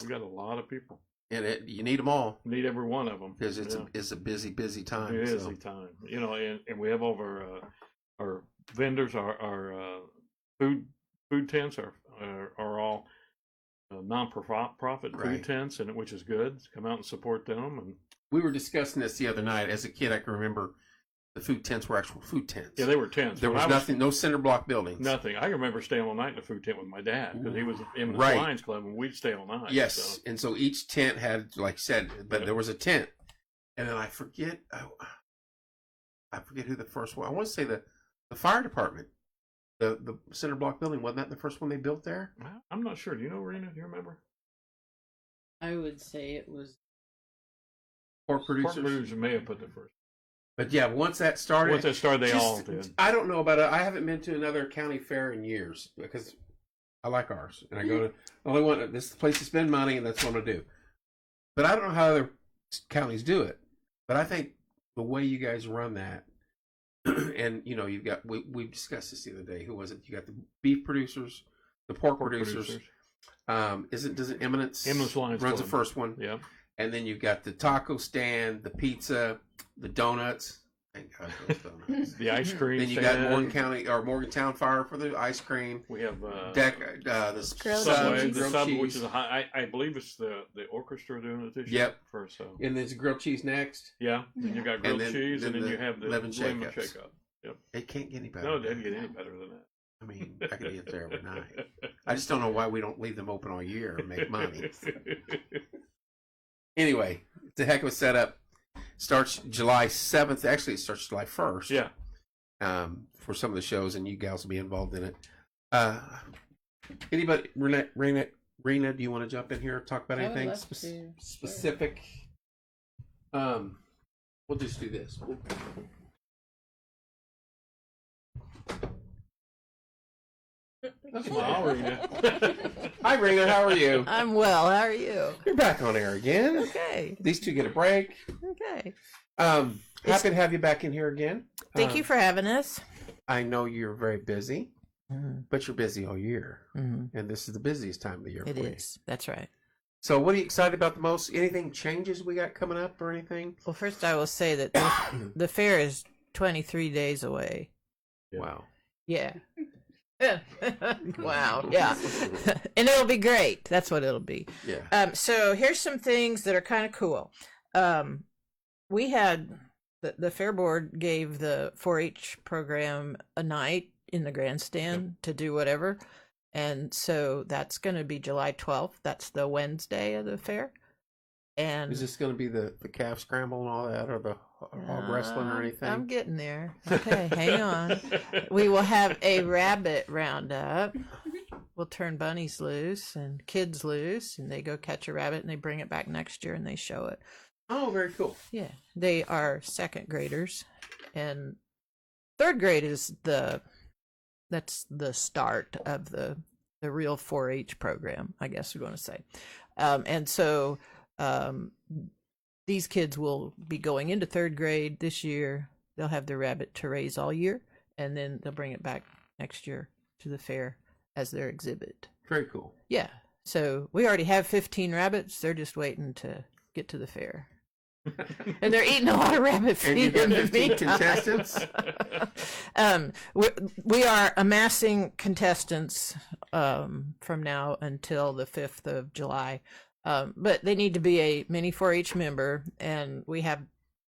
we got a lot of people. And you need them all Need every one of them because it's a busy time. It is so. the time. You know, and we have over our vendors, our food tents are all non-profit food Right. tents, and which is good. Come out and support them. And We were discussing this the other night. As a kid, I can remember the food tents were actual food tents. yeah, they were tents. There When was I nothing, no cinder block buildings. Nothing. I remember staying all night in the food tent with my dad because he was in the Right. Lions Club, and we'd stay all night. Yes, So. and so each tent had, like I said, but Yeah. there was a tent, and then I forget who the first one. I want to say the fire department, the cinder block building. Wasn't that the first one they built there? I'm not sure. Do you know, Rena? Do you remember? I would say it was. Pork producers. Pork producers may have put the first. But yeah, once that started, Once that started, they just- all did. I don't know about it. I haven't been to another county fair in years because I like ours, and I go to only one. This is the place to spend money, and that's what I'm gonna do. But I don't know how other counties do it. But I think the way you guys run that, and you know, you've got we discussed this the other day. Who was it? You got the beef producers, the pork producers. Does it Eminence? Eminence Lions runs Club. the first one, Yeah. and then you've got the taco stand, the pizza, the donuts. Thank God for those donuts. The ice cream. Then you got stand. Morgantown Fire for the ice cream. We have The Grilled Subway, cheese. the grilled Subway, cheese. which is I believe it's the orchestra doing it this year. Yep. First, so And there's grilled cheese next. yeah, and you got grilled then- cheese, and then then you the have the lemon lemon shake-ups. shake-up. It can't get any better. No, it than didn't get that. any better than that. I mean, I could eat there every night. I just don't know why we don't leave them open all year and make money. Anyway, it's a heck of a setup. Starts July 7th. Actually, it starts July 1st. Yeah. For some of the shows, and you gals will be involved in it. Anybody, Rena, do you want to jump in here and talk about I would anything love to, sure. specific? We'll just do this. Smile, Rena. Hi, Rena. How are you? I'm well. How are you? You're back on air again. Okay. These two get a break. Okay. Happy to have you back in here again. Thank you for having us. I know you're very busy, Mm-hmm. but you're busy all year, Mm-hmm. and this is the busiest time of the year. It for you. is. That's right. So, what are you excited about the most? Anything changes we got coming up or anything? Well, first I will say that the fair is 23 days away. Yeah. Wow. Yeah. Wow. Yeah. And it'll be great. That's what it'll be. Yeah. So here's some things that are kind of cool. We had the fair board gave the 4-H program a night in the grandstand to do whatever. And so that's going to be July 12th. That's the Wednesday of the fair. And Is this going to be the calf scramble and all that, or the hog wrestling or anything? I'm getting there. Okay, hang on. We will have a rabbit roundup. We'll turn bunnies loose and kids loose, and they go catch a rabbit and they bring it back next year and they show it. Oh, very cool. Yeah, they are second graders, and third grade is that's the start of the real 4-H program, I guess we're going to say. And so these kids will be going into third grade this year. They'll have their rabbit to raise all year, and then they'll bring it back next year to the fair as their exhibit. Very cool. Yeah. So we already have 15 rabbits. They're just waiting to get to the fair. And they're eating a lot of rabbit And you feed got in the 15 meantime. contestants? We are amassing contestants from now until the 5th of July. But they need to be a mini 4-H member, and we have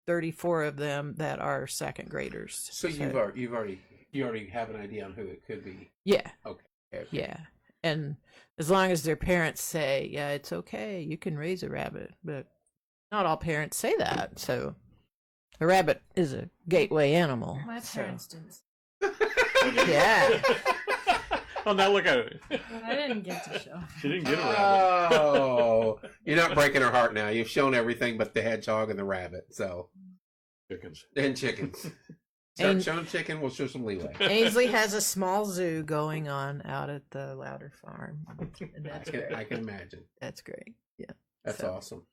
34 of them that are second graders. So you already have an idea on who it could be. Yeah. Okay. Yeah. And as long as their parents say, yeah, it's okay, you can raise a rabbit. But not all parents say that. So a rabbit is a gateway animal. My so- parents didn't. Yeah. Oh, now look at it. I didn't get to show. She didn't get a rabbit. Oh, you're not breaking her heart now. You've shown everything but the hedgehog and the rabbit. So Chickens. and chickens. Start And- showing chicken. We'll show some leeway. Ainsley has a small zoo going on out at the Louder Farm. And that's great. I can imagine. That's great. Yeah. That's So- awesome.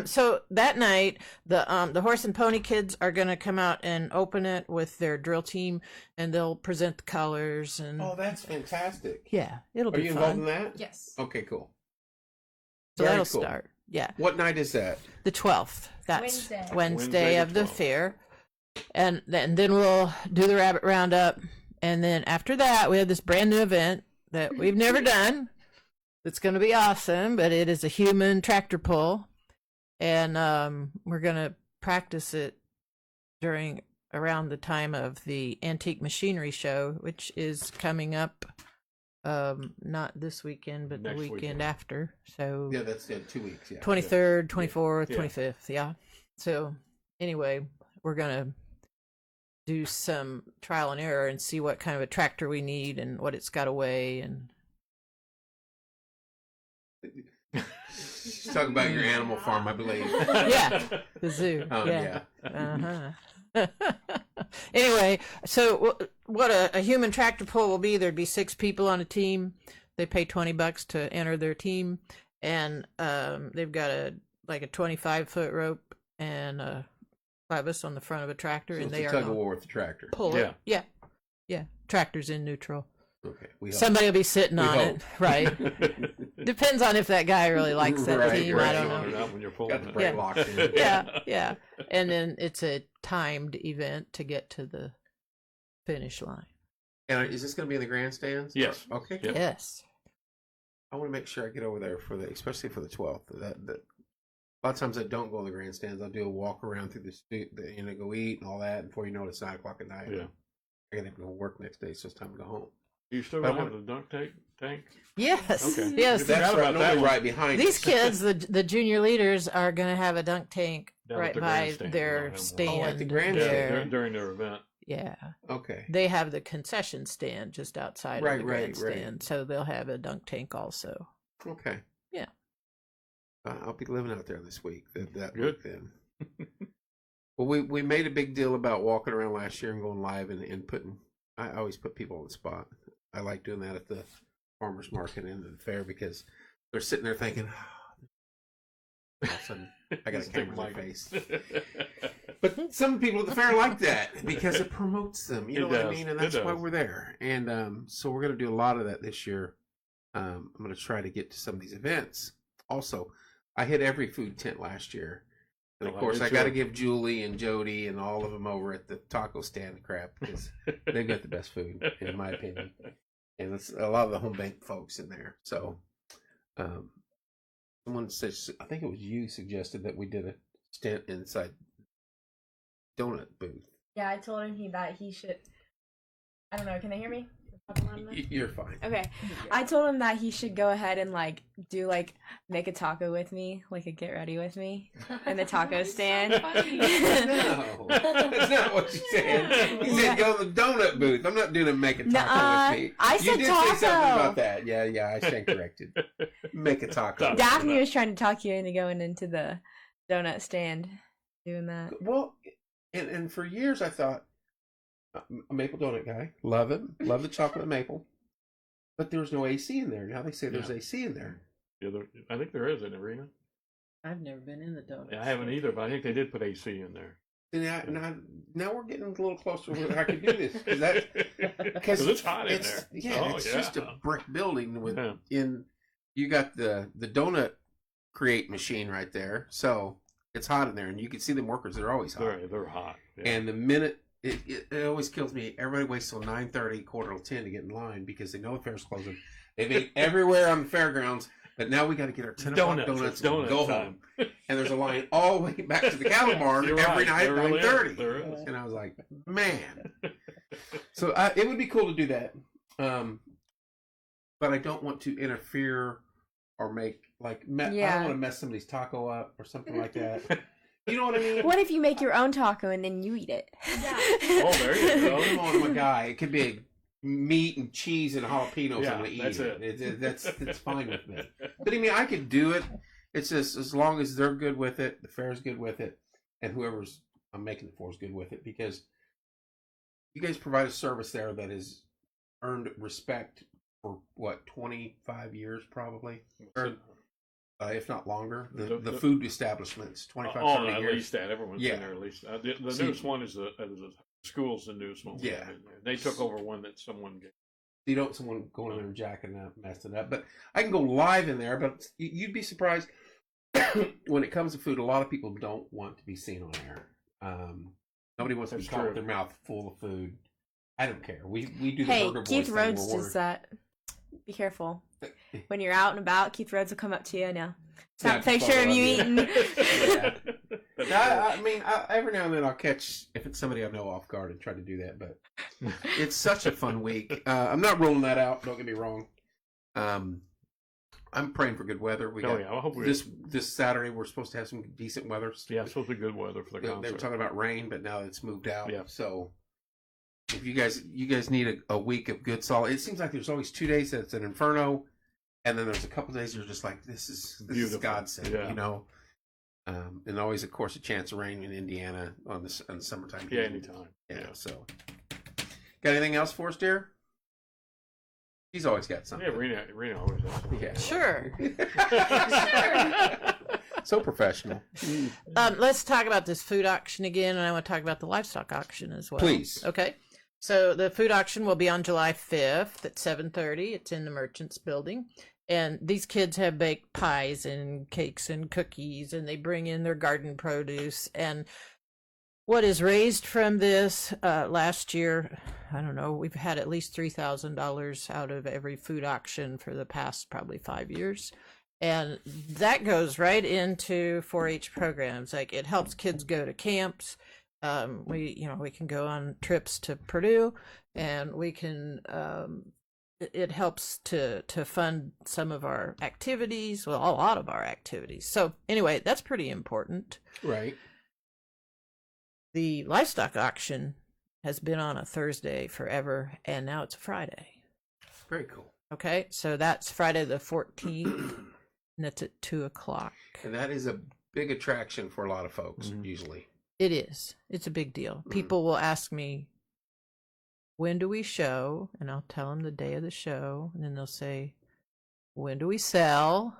So that night, the horse and pony kids are gonna come out and open it with their drill team, and they'll present the colors and Oh, that's fantastic. yeah, it'll Are be you involved in fun. that? Yes. Okay, cool. So Very that'll cool. start. Yeah, What night is that? the 12th. That's Wednesday. Wednesday of the the 12th. fair, and then we'll do the rabbit roundup, and then after that we have this brand new event that we've never done. It's going to be awesome, but it is a human tractor pull, and we're going to practice it around the time of the Antique Machinery Show, which is coming up. Not this weekend, but Next the weekend weekend. after. So Yeah, that's 2 weeks. Yeah. 23rd, 24th, Yeah. 25th. Yeah. So anyway, we're going to do some trial and error and see what kind of a tractor we need and what it's got to weigh. And She's talking about your animal farm, I believe. yeah, the zoo. Oh, yeah. yeah. Anyway, so what a human tractor pull will be, there'd be 6 people on a team. They pay $20 to enter their team, and they've got a 25-foot rope and a clevis on the front of a tractor, So and it's they a are tug of gonna war with the tractor. pull Yeah. it. Yeah. Tractor's in neutral. Okay. We hope. Somebody will be sitting We on hope. it, right? Depends on if that guy really likes that Right, team. right. I don't Showing know. it out when you're pulling Got the it. brake Yeah. locked in. Yeah. And then it's a timed event to get to the finish line. And is this going to be in the grandstands? Yes. Okay. Yep. Yes. I want to make sure I get over there especially for the 12th. That a lot of times I don't go in the grandstands. I'll do a walk around through go eat and all that. And before you know it, it's 9 o'clock at night. Yeah. I got to go work next day, so it's time to go home. You still But I gonna have the dunk tank? Yes. Okay. Yes. Forgot That's about right, that normally one. right behind These us. kids, the junior leaders, are going to have a dunk tank Down at right the by grandstand. their They'll have one. stand. Oh, at the Yeah, grandstand. there. during their event. Yeah. Okay. They have the concession stand just outside Right, of the right, grandstand, so they'll have a dunk tank also. Okay. Yeah. I'll be living out there this week. That Good. week then. Well, we made a big deal about walking around last year and going live and putting. I always put people on the spot. I like doing that at the farmers market and the fair because they're sitting there thinking, all of a sudden I got a camera in my face. But some people at the fair like that because it promotes them. You It know what I does. mean? And It that's why does. we're there. And so we're going to do a lot of that this year. I'm going to try to get to some of these events. Also, I hit every food tent last year. And of Well, I course, did I got to too. give Julie and Jody and all of them over at the taco stand crap because they've got the best food, in my opinion. And it's a lot of the home bank folks in there. So, someone says, I think it was you suggested that we did a stint inside donut booth. Yeah, I told him that he should. I don't know. Can they hear me? You're fine. Okay. I told him that he should go ahead and make a taco with me, like a get ready with me in the taco stand. No, that's not what you said. You said go to the donut booth. I'm not doing a make a taco Nuh-uh. with me. I You said did say something taco. about that. Yeah, I stand corrected. Make a taco. Daphne was trying to talk you into going into the donut stand, doing that. Well, and for years I thought, a maple donut guy, love it, love the chocolate maple, but there was no AC in there. Now they say there's Yeah. AC in there. I think there is an arena. I've never been in the donut. I haven't either, but I think they did put AC in there. Now we're getting a little closer where I could do this because it's hot in there. Yeah, Oh, it's yeah. just a brick building with Yeah. you got the donut create machine right there, so it's hot in there, and you can see them workers. They're always hot, They're hot. Yeah. and the minute. It always kills me. Everybody waits till 9:30, 9:45 to get in line because they know the fair's closing. They've ate everywhere on the fairgrounds, but now we got to get our 10 o'clock donuts and donut go time. home. And there's a line all the way back to the cattle barn You're every right. night There at really is. 9:30. There is. And I was like, man. So it would be cool to do that, but I don't want to interfere or make I don't want to mess somebody's taco up or something like that. You know what I mean? What if you make your own taco and then you eat it? Oh, there you go. Come on, I'm a guy. It could be meat and cheese and jalapenos, Yeah, I'm gonna eat that's it. That's fine with me. But I mean, I could do it. It's just as long as they're good with it, the fair's good with it, and whoever's I'm making it for is good with it, because you guys provide a service there that has earned respect for what 25 years probably, or if not longer. The food establishments 25, 30 at years. least that everyone's Yeah. been there at least. The See- newest one is the school's the newest one. we Yeah. have in there. They took over one that someone gave. You don't want someone going in there and jacking it up, messing it up. But I can go live in there. But you'd be surprised when it comes to food. A lot of people don't want to be seen on air. Nobody wants to be That's caught true. with their mouth full of food. I don't care. We do the Hey, burger boys Keith thing Rhodes where does that. Be careful. When you're out and about, Keith Rhodes will come up to you and snap a just picture of follow you up, eating. Yeah. I mean, every now and then I'll catch, if it's somebody I know off guard, and try to do that. But it's such a fun week. I'm not ruling that out. Don't get me wrong. I'm praying for good weather. We got I hope this Saturday. We're supposed to have some decent weather. Yeah, it's supposed to be good weather for the They concert. were talking about rain, but now it's moved out. Yeah. So if you guys need a week of good solid. It seems like there's always 2 days that's an inferno, and then there's a couple days you're just like, this is Beautiful. godsend, Yeah. you know. And always, of course, a chance of rain in Indiana on the summertime. Yeah, anytime. Yeah. So, got anything else for us, dear? She's always got something. Yeah, Rena always has something. Yeah. Sure. So professional. Let's talk about this food auction again, and I want to talk about the livestock auction as well. Please. Okay. So the food auction will be on July 5th at 7:30. It's in the Merchants Building. And these kids have baked pies and cakes and cookies, and they bring in their garden produce. And what is raised from this last year, I don't know, we've had at least $3,000 out of every food auction for the past probably 5 years. And that goes right into 4-H programs. Like, it helps kids go to camps. We can go on trips to Purdue, and we can it helps to fund some of our activities, well, a lot of our activities. So anyway, that's pretty important. Right. The livestock auction has been on a Thursday forever, and now it's a Friday. Very cool. Okay, so that's Friday the 14th, and it's at 2:00. And that is a big attraction for a lot of folks, Mhm. usually. It is. It's a big deal. People will ask me, when do we show? And I'll tell them the day of the show. And then they'll say, when do we sell?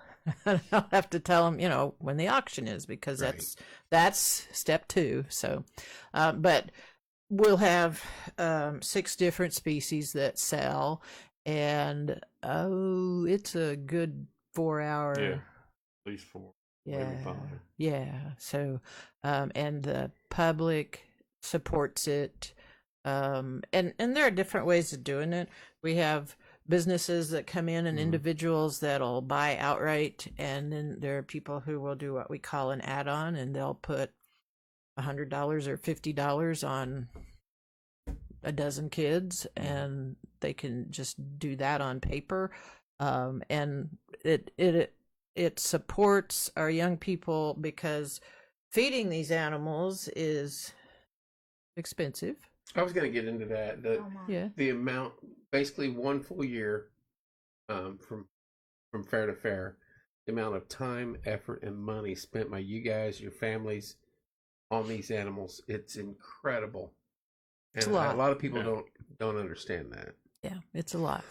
And I'll have to tell them, when the auction is, because Right. that's step 2. So, but we'll have 6 different species that sell. And, it's a good 4-hour. Yeah. At least 4. Maybe 5. Yeah. So, and the public supports it. And there are different ways of doing it. We have businesses that come in and Mhm. individuals that'll buy outright. And then there are people who will do what we call an add-on, and they'll put $100 or $50 on a dozen kids, and they can just do that on paper. And it supports our young people, because feeding these animals is expensive. I was going to get into that. Yeah. The amount, basically one full year, from fair to fair, the amount of time, effort, and money spent by you guys, your families, on these animals, it's incredible. And It's a lot. a lot of people Yeah. don't understand that. Yeah, it's a lot.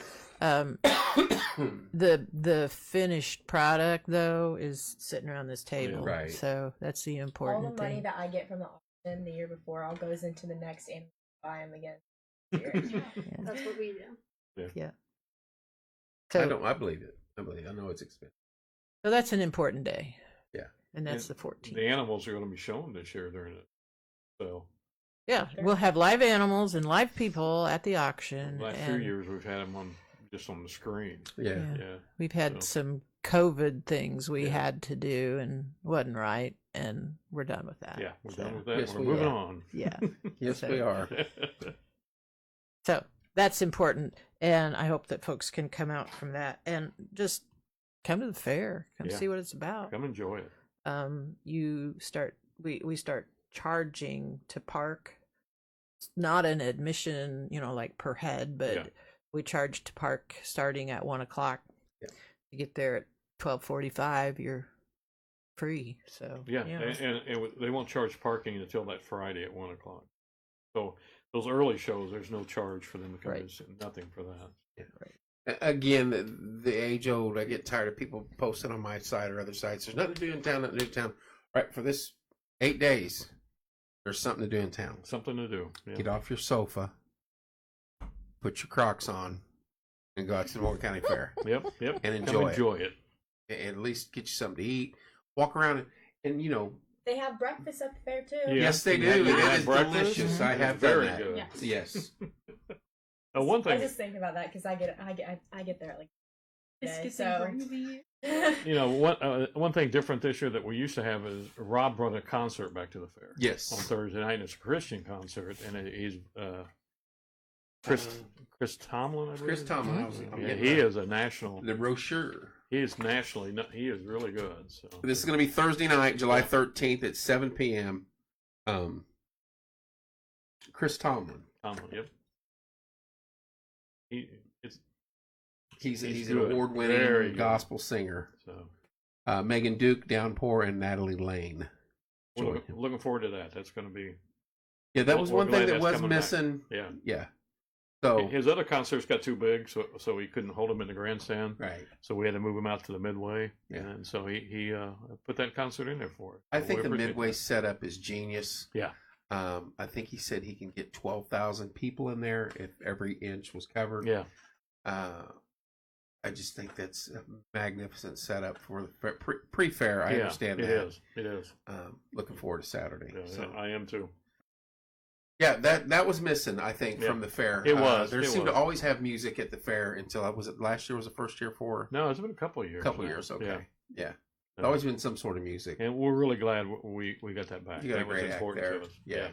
The finished product, though, is sitting around this table. Right. So that's the All important the money thing. that I get from the auction the year before all goes into the next animal I buy them again. Yeah. That's what we do. Yeah. I believe it. I know it's expensive. So that's an important day. Yeah. And that's And the 14th. The animals are going to be shown this year during it. So, Yeah, we'll have live animals and live people at the auction. the last and few years we've had them just on the screen. Yeah. Yeah. Yeah. We've had So- some COVID things we Yeah. had to do and wasn't right, and we're done with that. Yeah, we're So, done with that. Yes, we're we moving are. on. Yeah. Yes, So- we are. So that's important, and I hope that folks can come out from that and just come to the fair, come Yeah. see what it's about. Come enjoy it. We start charging to park. It's not an admission, like per head, but Yeah. we charge to park starting at 1:00. Yeah. You get there at 12:45, you're free. So Yeah, and they won't charge parking until that Friday at 1:00. So those early shows, there's no charge for them to come Right. in, nothing for that. Again, the age old. I get tired of people posting on my site or other sites. There's nothing to do in town. Nothing to do in town. Right, for this 8 days, there's something to do in town. Something to do. Yeah. Get off your sofa, put your Crocs on, and go out to the Morgan County Fair Yep. and Come enjoy it. At least get you something to eat. Walk around and you know. They have breakfast up there too. Yeah. Yes, they Yeah, do. you It had is breakfast? delicious. I It's have very done that. good. Yeah. Yes. One I thing, just think about that because I get there at like Biscuits so- and gravy. one thing different this year that we used to have is Rob brought a concert back to the fair. Yes. On Thursday night, and it's a Christian concert, and he's Chris Tomlin. I believe. Chris Tomlin. I'm Yeah, getting he the- is a national. the brochure. He is nationally. He is really good. So This is going to be Thursday night, July 13th at 7 p.m. Chris Tomlin. Tomlin, yep. He's He's an good. Very award-winning good. gospel singer. So Megan Duke, Downpour, and Natalie Lane. we're looking forward to that. That's going to be. Yeah, that was We're one thing glad that that's was coming back. missing. Yeah. Yeah. So His other concerts got too big, so he couldn't hold him in the grandstand. right. So we had to move him out to the Midway, Yeah. and so he put that concert in there for us. I So think we the appreciate Midway that. setup is genius. Yeah. I think he said he can get 12,000 people in there if every inch was covered. Yeah. I just think that's a magnificent setup for the pre-fair. I Yeah, understand it that. is. It is. Looking forward to Saturday. Yeah, So I am too. yeah, that was missing. I think Yeah. from the fair. It was, There it seemed to was. always have music at the fair until was it last year? Was the first year for No, it's been a couple of years. a couple now. years? Okay. Yeah. Yeah. There's always been some sort of music. And we're really glad we got that back. You got a That was great act important there. to us. Yeah.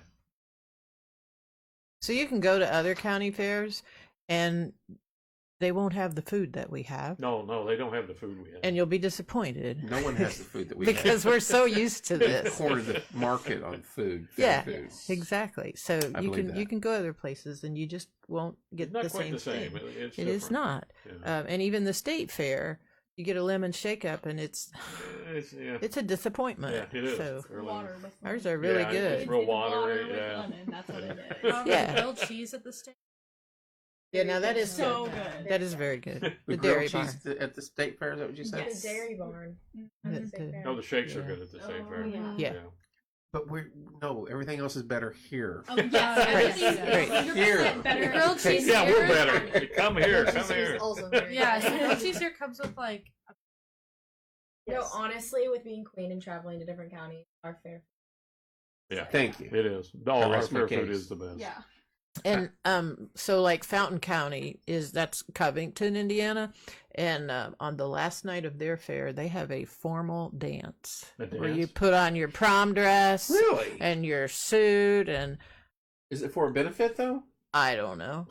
So you can go to other county fairs and they won't have the food that we have. No, they don't have the food we have. And you'll be disappointed. No one has the food that we because have. we're so used to this. Cornered the market on food. Yeah, food. exactly. So I you believe can that. go other places and you just won't get It's not the quite same the same. thing. It's It is different. not. Yeah. And even the state fair, you get a lemon shake up and it's Yeah. it's a disappointment. Yeah, it is. So It's really- Water with ours lemon. are really Yeah, good. it's real watery. with Yeah. lemon, that's what it is. Yeah. Grilled cheese at the state. Yeah, now that is So good. good. That is very good. The The grilled dairy bar. cheese at the state fair. Is that what you said? The dairy barn. The- No, the shakes are Yeah. good at the state Oh, fair. yeah. Yeah. But everything else is better here. Oh, yes, everything's Great. 100% Here. better. Grilled cheese Yeah, here. we're better. Come here. Grilled Come cheese is here. also very Yeah, good. so grilled cheese here comes with like No, Yes. honestly, with being queen and traveling to different counties, our fair. Yeah. Thank you. It is. I Our rest my fair food case. is the best. Yeah. And so like Fountain County that's Covington, Indiana, and on the last night of their fair, they have a formal dance A where you dance? put on your prom dress Really? and your suit, and Is it for a benefit though? I don't know,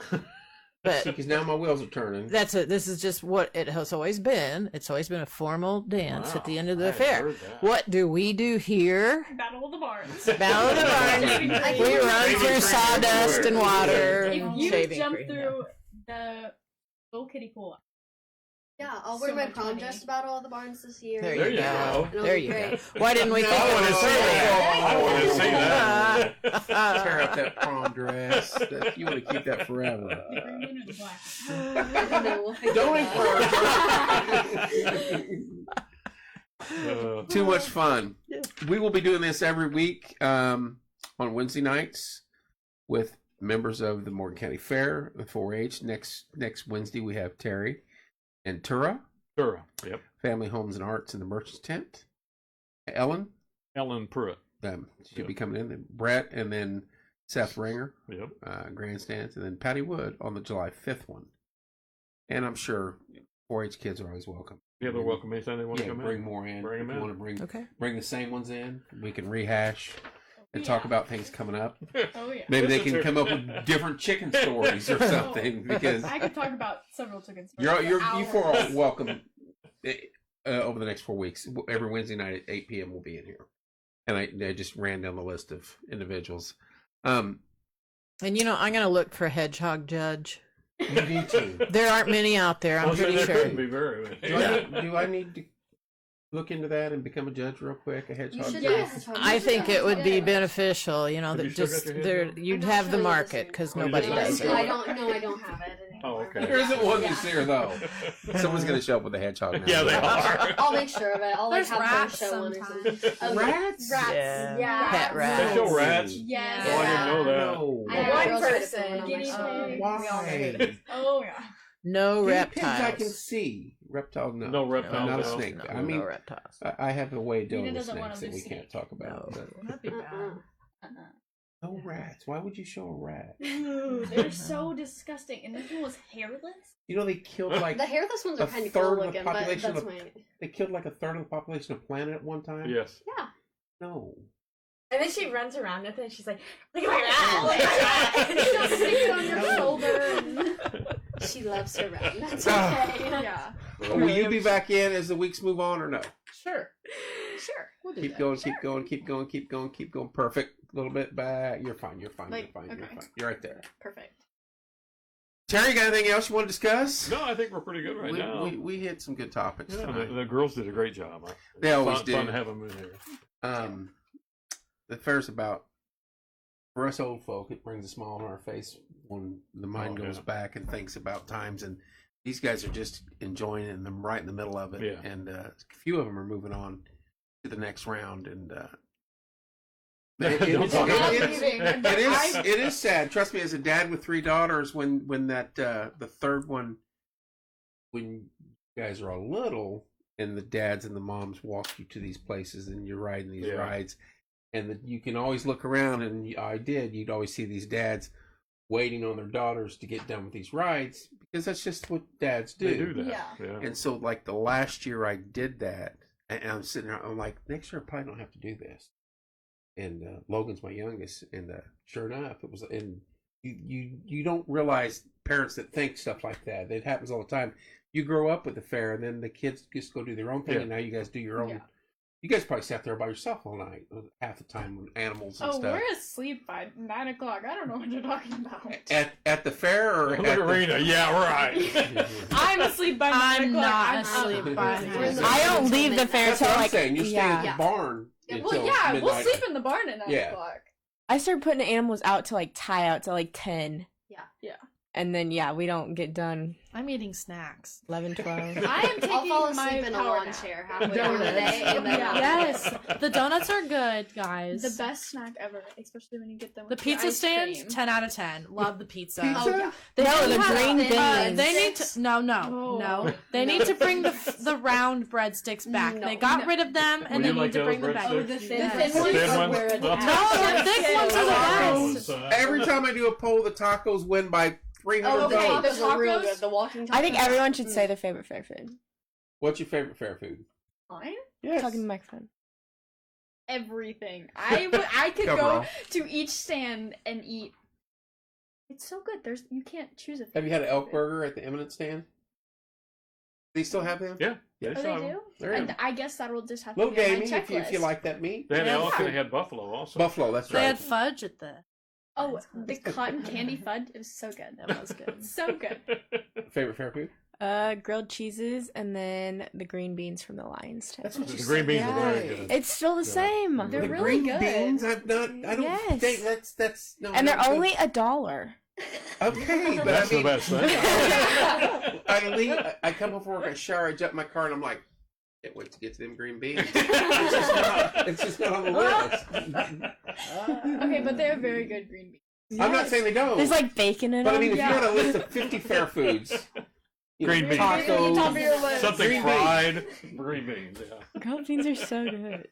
but Because now my wheels are turning. this is just what it has always been. It's always been a formal dance at the end of Wow, the I fair. heard that. What do we do here? Battle of the Barns. Battle of the Barns. I We can't run Shaving through cream sawdust and everywhere. water If and you shaving jump cream. through the little kiddie pool, Yeah, I'll So wear my much prom money. dress to Battle of the Barns this year. There There you you go. go. It'll There be you go. great. Why didn't we No, think I of wanna this see that. I want to see that. Tear out that prom dress. You want to keep that forever. the green one or the black? No, we'll figure Don't it out. Too much fun. We will be doing this every week on Wednesday nights with members of the Morgan County Fair, the 4-H. Next Wednesday we have Terry and Tura, Sure. Yep. Family Homes and Arts in the Merchant's Tent. Ellen Ellen Pruitt. should be coming in. And Brett and then Seth Ringer, Yep. grandstands, and then Patty Wood on the July 5th one. And I'm sure 4-H kids are always welcome. Yeah, they're welcome anytime they want to Yeah, come bring in. more in. Bring 'em If you in. want to bring Okay. bring the same ones in. We can rehash and talk about things coming up. Oh yeah. Maybe they Listen can to- come up with different chicken stories or something because I could talk about several chicken stories. you for four are hours. welcome over the next 4 weeks. Every Wednesday night at 8 p.m. we'll be in here. And I just ran down the list of individuals. And I'm going to look for Hedgehog Judge. You need to. There aren't many out there, I'm Well, pretty there sure. couldn't be very many. Do I need to look into that and become a judge real quick? A hedgehog You should judge? Yes. I think it would be beneficial, Have that you still just got your there head on? you'd I'm have not the sure market this because Oh, you nobody just does got it. your I don't have it anymore. Oh, okay. There isn't one Yeah. this year though. Someone's gonna show up with a hedgehog now. Yeah, they are. I'll make sure of it. I'll like There's have rats them show one or sometimes. something. Oh, Rats? Rats. Yeah. Yeah. Pet They rats. show rats. Yes. Oh, I didn't know that. No. I have One girls try to person. put one on Guinea my shoulder. pig. Why? Oh yeah. No Guinea pigs reptiles. I can see. Reptile, no. No reptile, Not a no. snake. No, I mean, no reptiles. I have a way of dealing Nina with doesn't want snakes a that we loose can't talk about. No. But That'd be bad. Uh-uh. no rats. Why would you show a rat? Ooh, they're so disgusting. And this one was hairless. You know they killed like The hairless ones are a kind of third cool of the looking, but population that's of- my. they killed like a third of the population of the planet at one time. Yes. Yeah. No. And then she runs around with it and she's like, look at my Oh, rat! She'll stick it on your No. shoulder. And... She loves her rat. That's Ah. okay. Yeah. Will you be back in as the weeks move on or no? Sure. Sure. We'll do Keep that. going, keep going, keep going, keep going, keep going. Perfect. A little bit back. You're fine. You're fine. Like, You're fine. You're okay. fine. You're right there. Perfect. Terry, you got anything else you want to discuss? No, I think we're pretty good right now. We hit some good topics Yeah, tonight. the girls did a great job. They always fun, do. Fun to have them in here. The fair's about, for us old folk, it brings a smile on our face when the mind Oh, goes yeah. back and thinks about times. And these guys are just enjoying it and them right in the middle of it. Yeah. And a few of them are moving on to the next round. And Don't talk about it is sad. Trust me, as a dad with 3 daughters, when that the third one, when you guys are all little, and the dads and the moms walk you to these places, and you're riding these Yeah. rides, and you can always look around, and you'd always see these dads waiting on their daughters to get done with these rides because that's just what dads do. They do that. Yeah. Yeah. And so, like the last year I did that, and I'm sitting there, I'm like, next year I probably don't have to do this. And Logan's my youngest, and sure enough, it was. And you don't realize parents that think stuff like that. It happens all the time. You grow up with the fair, and then the kids just go do their own thing, Yeah. and now you guys do your own. Yeah. You guys probably sat there by yourself all night, half the time with animals and Oh, stuff. we're asleep by 9 o'clock. I don't know what you're talking about. At the fair or Look at at the- Arena. Yeah, right. I'm asleep by 9 I'm o'clock. not I'm asleep up. by We're in the- 9. I don't leave the fair That's till what I'm like, saying. You stay at Yeah. the barn Yeah, until well, yeah, we'll midnight. sleep in the barn at 9 Yeah. o'clock. I start putting animals out to like tie out to like 10. Yeah. Yeah. And then, yeah, we don't get done I'm eating snacks. 11, 12. I am I'll taking fall my asleep in a power lawn nap. chair halfway through the day, and then Yeah. Yes, the donuts are good, guys. The best snack ever, especially when you get them The with your pizza ice stand, cream. 10 out of 10. Love the pizza. Pizza? Oh yeah. They No, do the have- green beans. They need to no Oh. They No. need to bring the round breadsticks back. No. They got No. rid of them and Would they you need like to those bring them back. breadsticks? Oh, the thin Yes. ones Thin are ones? where the I'll No, the thick ones are the best. Every time I do a poll, the tacos win by 300 Oh, the Okay, votes. tacos are real tacos? good. The walking tacos. I think everyone should say their favorite fair food. What's your favorite fair food? Mine? Yes. Talking to the microphone. Everything. I could Cover go all. to each stand and eat. It's so good. You can't choose a. Have you had an elk favorite. burger at the Eminent stand? They still have them? Yeah. Yeah. Oh, They they saw do. them. There And you I guess that'll just have Little to be on my gaming checklist. if you like that meat. They had Yeah. elk and they had buffalo also. Buffalo, that's They right. had fudge at the. Oh, the cotton candy fudge. It was so good. That was good. So good. Favorite fair food? Grilled cheeses and then the green beans from the Lion's Den. That's what The you green said. beans are very Yeah. good. It's still the Yeah. same. They're the really green good. beans, I don't Yes. think that's no. And they're no, no. only $1. Okay, but That's I mean, the best thing. I leave. I come home from work, I shower, I jump in my car, and I'm like, can't wait to get to them green beans. It's just not on the list. Okay, but they're very good green beans. I'm not saying they don't. There's like bacon in but I them. mean, if Yeah. you had a list of 50 fair foods, you Green know, beans. tacos, Top of your list. Something Green fried. Green beans. Yeah. Grilled beans are so good.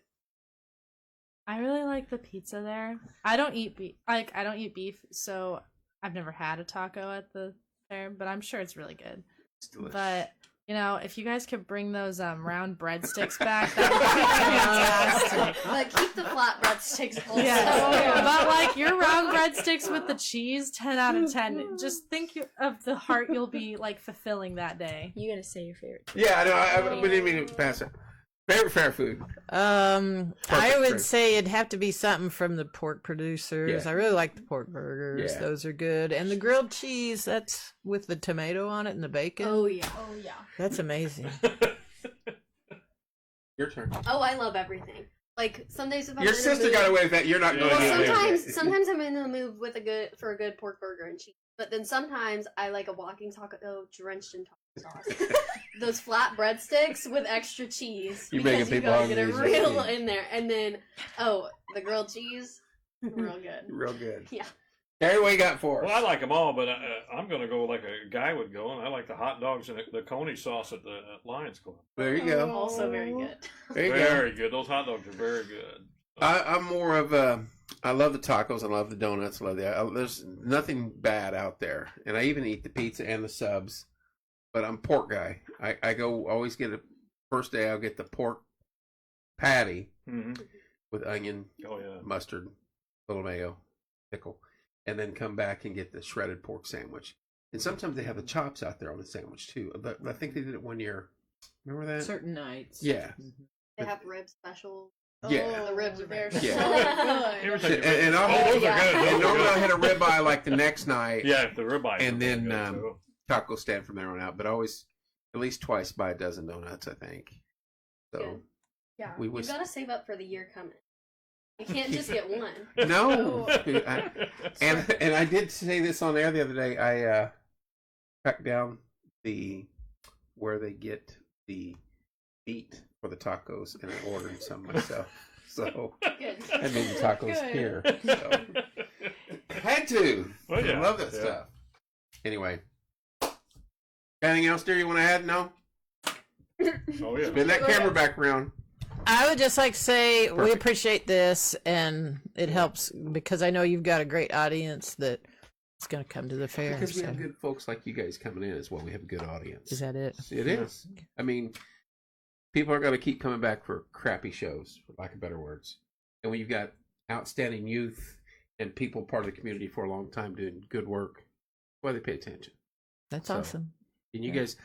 I really like the pizza there. I don't eat beef. I don't eat beef, so I've never had a taco at the fair, but I'm sure it's really good. It's delicious. But you know, if you guys could bring those round breadsticks back, that would be fantastic. Like keep the flat breadsticks close. Yeah, but like your round breadsticks with the cheese, 10 out of 10. Just think of the heart you'll be like fulfilling that day. You gotta say your favorite. Yeah, I know. We didn't mean to pass it. Favorite fair food? I would Perfect. say it'd have to be something from the pork producers. Yeah. I really like the pork burgers. Yeah. Those are good. And the grilled cheese, that's with the tomato on it and the bacon. Oh yeah. Oh yeah. That's amazing. Your turn. Oh, I love everything. Like some days if I'm Your in a sister mood, got away with that. You're not Yeah, going Well, to. sometimes I'm in the mood with a good pork burger and cheese. But then sometimes I like a walking taco drenched in taco sauce. Those flat breadsticks with extra cheese. You're because making you people gotta get it hungry, real isn't it? in there. And then the grilled cheese, real good. Real good. Yeah. Harry, what you got for us? Well, I like them all, but I'm going to go like a guy would go, and I like the hot dogs and the coney sauce at the Lions Club. There you go. Also very good. There you go. Very good. Those hot dogs are very good. I'm more of a. I love the tacos. I love the donuts. I love there's nothing bad out there, and I even eat the pizza and the subs. But I'm a pork guy. I go always get a first day. I'll get the pork patty Mm-hmm. with onion, Oh yeah. mustard, little mayo, pickle, and then come back and get the shredded pork sandwich. And sometimes they have the chops out there on the sandwich too. But I think they did it one year. Remember that? certain nights. Yeah. They have rib specials. Yeah. The ribs are They're very Yeah. so good. Everything. And I'll Oh, those are yeah. good. Those And are normally good. I'll hit a ribeye like the next night. Yeah, the ribeye. And then, good, too. Taco stand from there on out. But always at least twice buy a dozen donuts, I think. So Good. Yeah. we You was gotta save up for the year coming. You can't just get one. no. Oh. And I did say this on air the other day. I tracked down where they get the meat for the tacos, and I ordered some myself. So Good. I made the tacos Good. here. So. Had to. Well, yeah, I love that yeah. stuff. Anyway, anything else there you want to add? No. Oh yeah. Spin that camera back around. I would just like to say we Perfect. appreciate this, and it helps because I know you've got a great audience that is going to come to the fair. Because we so- have good folks like you guys coming in as well. We have a good audience. Is that it? It is. I mean, people are going to keep coming back for crappy shows, for lack of better words. And when you've got outstanding youth and people part of the community for a long time doing good work, why they pay attention. That's So, awesome. And you Yeah. guys,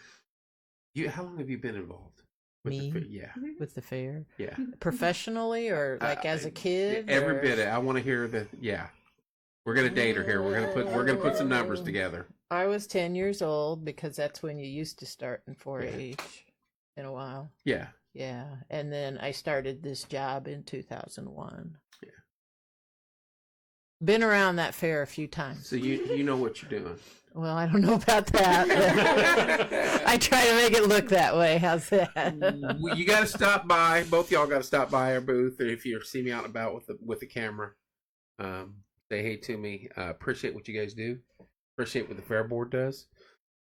how long have you been involved? Me? Yeah. With the fair, Yeah. professionally or like as a kid? Every or- bit of it. I want to hear the, yeah. We're going to date her here. We're going to put some numbers together. I was 10 years old because that's when you used to start in 4-H in a while. Yeah. Yeah, and then I started this job in 2001. Yeah. Been around that fair a few times. So you know what you're doing. Well, I don't know about that. I try to make it look that way. How's that? You got to stop by. Both y'all got to stop by our booth, and if you see me out and about with the camera, say hey to me. Appreciate what you guys do. Appreciate what the fair board does.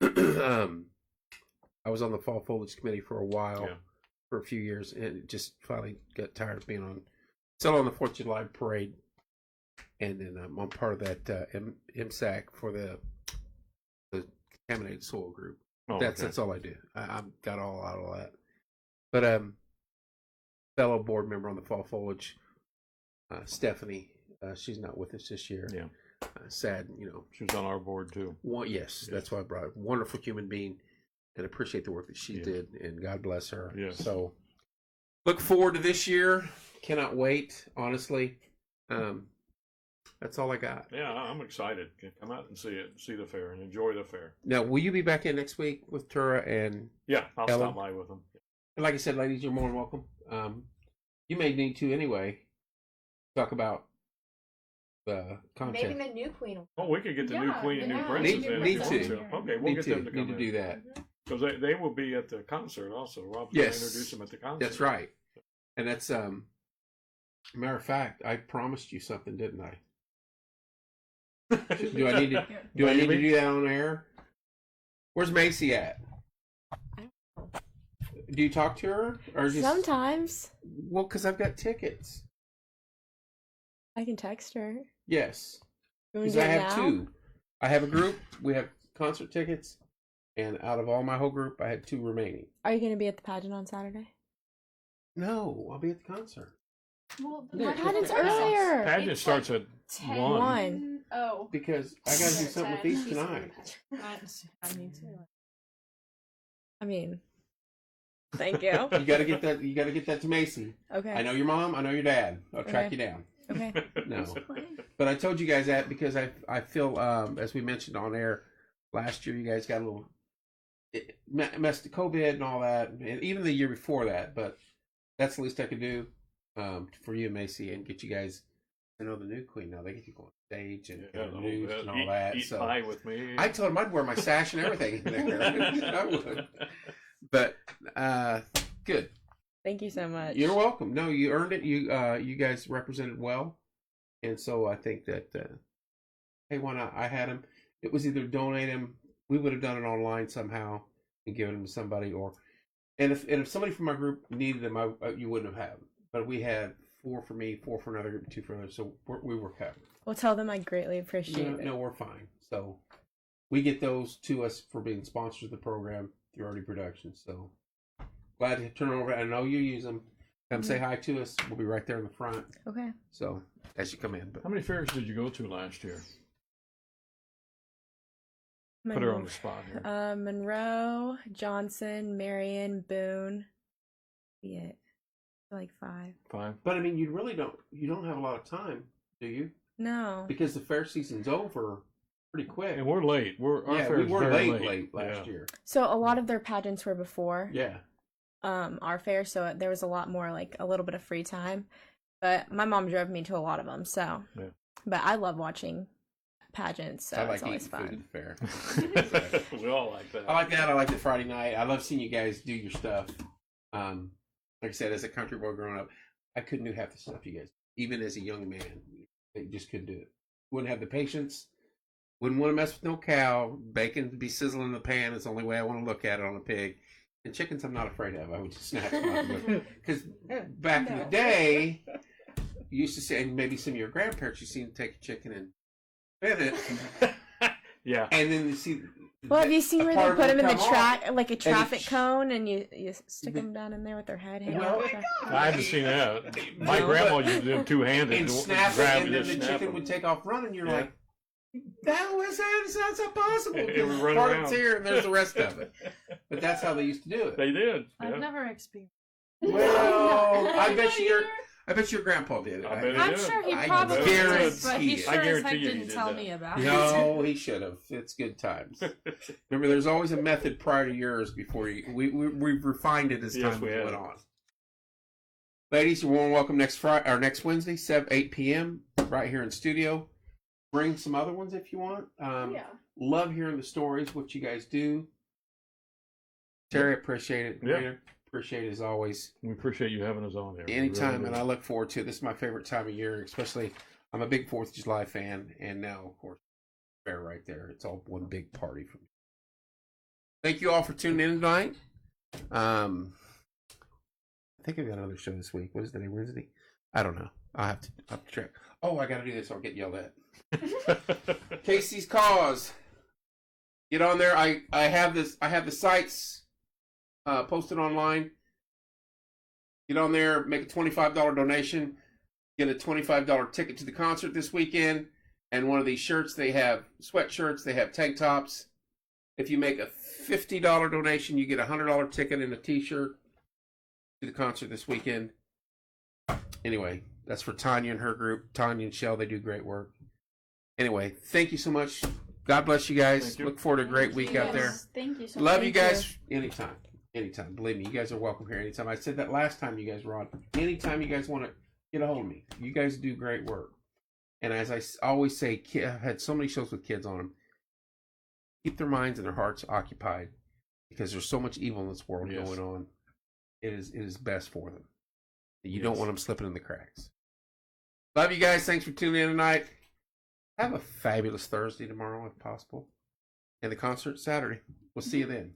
I was on the fall foliage committee for a while, Yeah. for a few years, and just finally got tired of being still on the 4th of July parade, and then I'm part of that MSAC for the contaminated soil group. Oh, That's okay. all I do. I've got all out of that. But fellow board member on the fall foliage, Stephanie, she's not with us this year. Yeah. Sad, She was on our board too. yes, that's why I brought her. Wonderful human being, and appreciate the work that she Yeah. did, and God bless her. Yes. So look forward to this year. Cannot wait, honestly. That's all I got. Yeah, I'm excited. Come out and see the fair, and enjoy the fair. Now, will you be back in next week with Tura and Yeah, I'll Ellen? stop by with them. And like I said, ladies, you're more than welcome. You may need to anyway talk about the content. Maybe the new queen. Oh, we could get the new Yeah, queen and new yeah, princess need- in. need if you to. want Okay, we'll Need get to. them to come Need to in. do that. Because they will be at the concert also. Rob's Yes. going to introduce them at the concert. That's right. And that's matter of fact, I promised you something, didn't I? Do I need to Maybe. do that on air? Where's Macy at? Do you talk to her or just Sometimes Well, because I've got tickets. I can text her. Yes, You wanna because do I it have now? two. I have a group. We have concert tickets, and out of all my whole group, I had 2 remaining. Are you going to be at the pageant on Saturday? No, I'll be at the concert Well, Yeah, the Pageant's it's- earlier. Pageant It's starts like at 10. 1. One. Oh. because I got to do something with these tonight. I need to. I mean, Thank you. You got to get that. You got to get that to Macy. Okay. I know your mom. I know your dad. I'll track Okay. you down. Okay. No, but I told you guys that because I feel as we mentioned on air last year, you guys got a little messed with COVID and all that, and even the year before that. But that's the least I could do for you, Macy, and get you guys to know the new queen. Now they get you go on stage and get news and all that. Eat So pie with me. I told him I'd wear my sash and everything in there. I would. But good. Thank you so much. You're welcome. No, you earned it. You guys represented well, and so I think that hey, why not? I had him. It was either donate him. We would have done it online somehow and given him to somebody, and if somebody from my group needed him, you wouldn't have had him. But we had 4 for me, 4 for another group, 2 for another, so we were covered. Well, tell them I greatly appreciate it. No, we're fine. So we get those to us for being sponsors of the program through Artie Productions. So. Glad to turn it over. I know you use them. Come say hi to us. We'll be right there in the front. Okay. So as you come in. But How many fairs did you go to last year? Put her on the spot here. Monroe, Johnson, Marion, Boone. Be it. Like 5. 5. I mean, you don't have a lot of time, do you? No. Because the fair season's over pretty quick. And we're late. Our yeah, fair we is were very late last year. So a lot of their pageants were before. Yeah. Our fair, so there was a lot more, like a little bit of free time. But my mom drove me to a lot of them, so. Yeah. But I love watching pageants, so I like it's always eating food fun. at the fair. We all like that. I like that. I like the Friday night. I love seeing you guys do your stuff. Like I said, as a country boy growing up, I couldn't do half the stuff you guys. Even as a young man, I just couldn't do it. Wouldn't have the patience. Wouldn't want to mess with no cow. Bacon to be sizzling in the pan is the only way I want to look at it on a pig. And chickens, I'm not afraid of. I would just snatch them up. Because back in the day, you used to say, and maybe some of your grandparents, you seen them take a chicken and spin it. Yeah. And then you see. Well, have you seen where they put them in the track, like a it traffic cone, and you stick them down in there with their head hanging out? I haven't seen that. My grandma used to do them two-handed. And snap it, and then the snap chicken them. would take off running. You're Yeah. like, that was that's not possible. It would Because run part around. of it's here and there's the rest of it. But that's how they used to do it. They did. I've Yeah. never experienced. Well, I No, bet you're- I bet your grandpa did it. I bet he I'm did. sure he I probably did, guarantee but he it. sure I as guarantee heck you he didn't did tell that. me about it. No, he should have. It's good times. Remember, there's always a method prior to yours before you. We've refined it as Yes, time we went have. on. Ladies, you're warm welcome next Friday or next Wednesday, 8 p.m. right here in studio. Bring some other ones if you want. Yeah. Love hearing the stories, what you guys do. Terry, appreciate it. Yeah. Marina, appreciate it as always. We appreciate you having us on here. We Anytime, really and do. I look forward to it. This is my favorite time of year, especially I'm a big 4th of July fan, and now, of course, fair right there. It's all one big party for me. Thank you all for tuning in tonight. I think I've got another show this week. What is today, Wednesday? I don't know. I'll have to check. Oh, I got to do this. I'll get yelled at. Casey's Cause. Get on there. I have this. I have the sites posted online. Get on there. Make a $25 donation. Get a $25 ticket to the concert this weekend. And one of these shirts. They have sweatshirts. They have tank tops. If you make a $50 donation, you get a $100 ticket and a T-shirt to the concert this weekend. Anyway, that's for Tanya and her group. Tanya and Shell, they do great work. Anyway, thank you so much. God bless you guys. Thank you. Look forward to a great week out there. Yes, thank you so much. Love you Thank guys anytime. Anytime. Believe me, you guys are welcome here anytime. I said that last time you guys were on. Anytime you guys want to get a hold of me. You guys do great work. And as I always say, I've had so many shows with kids on them. Keep their minds and their hearts occupied because there's so much evil in this world Yes. going on. It is best for them. You don't Yes. want them slipping in the cracks. Love you guys. Thanks for tuning in tonight. Have a fabulous Thursday tomorrow if possible. And the concert Saturday. We'll see you then.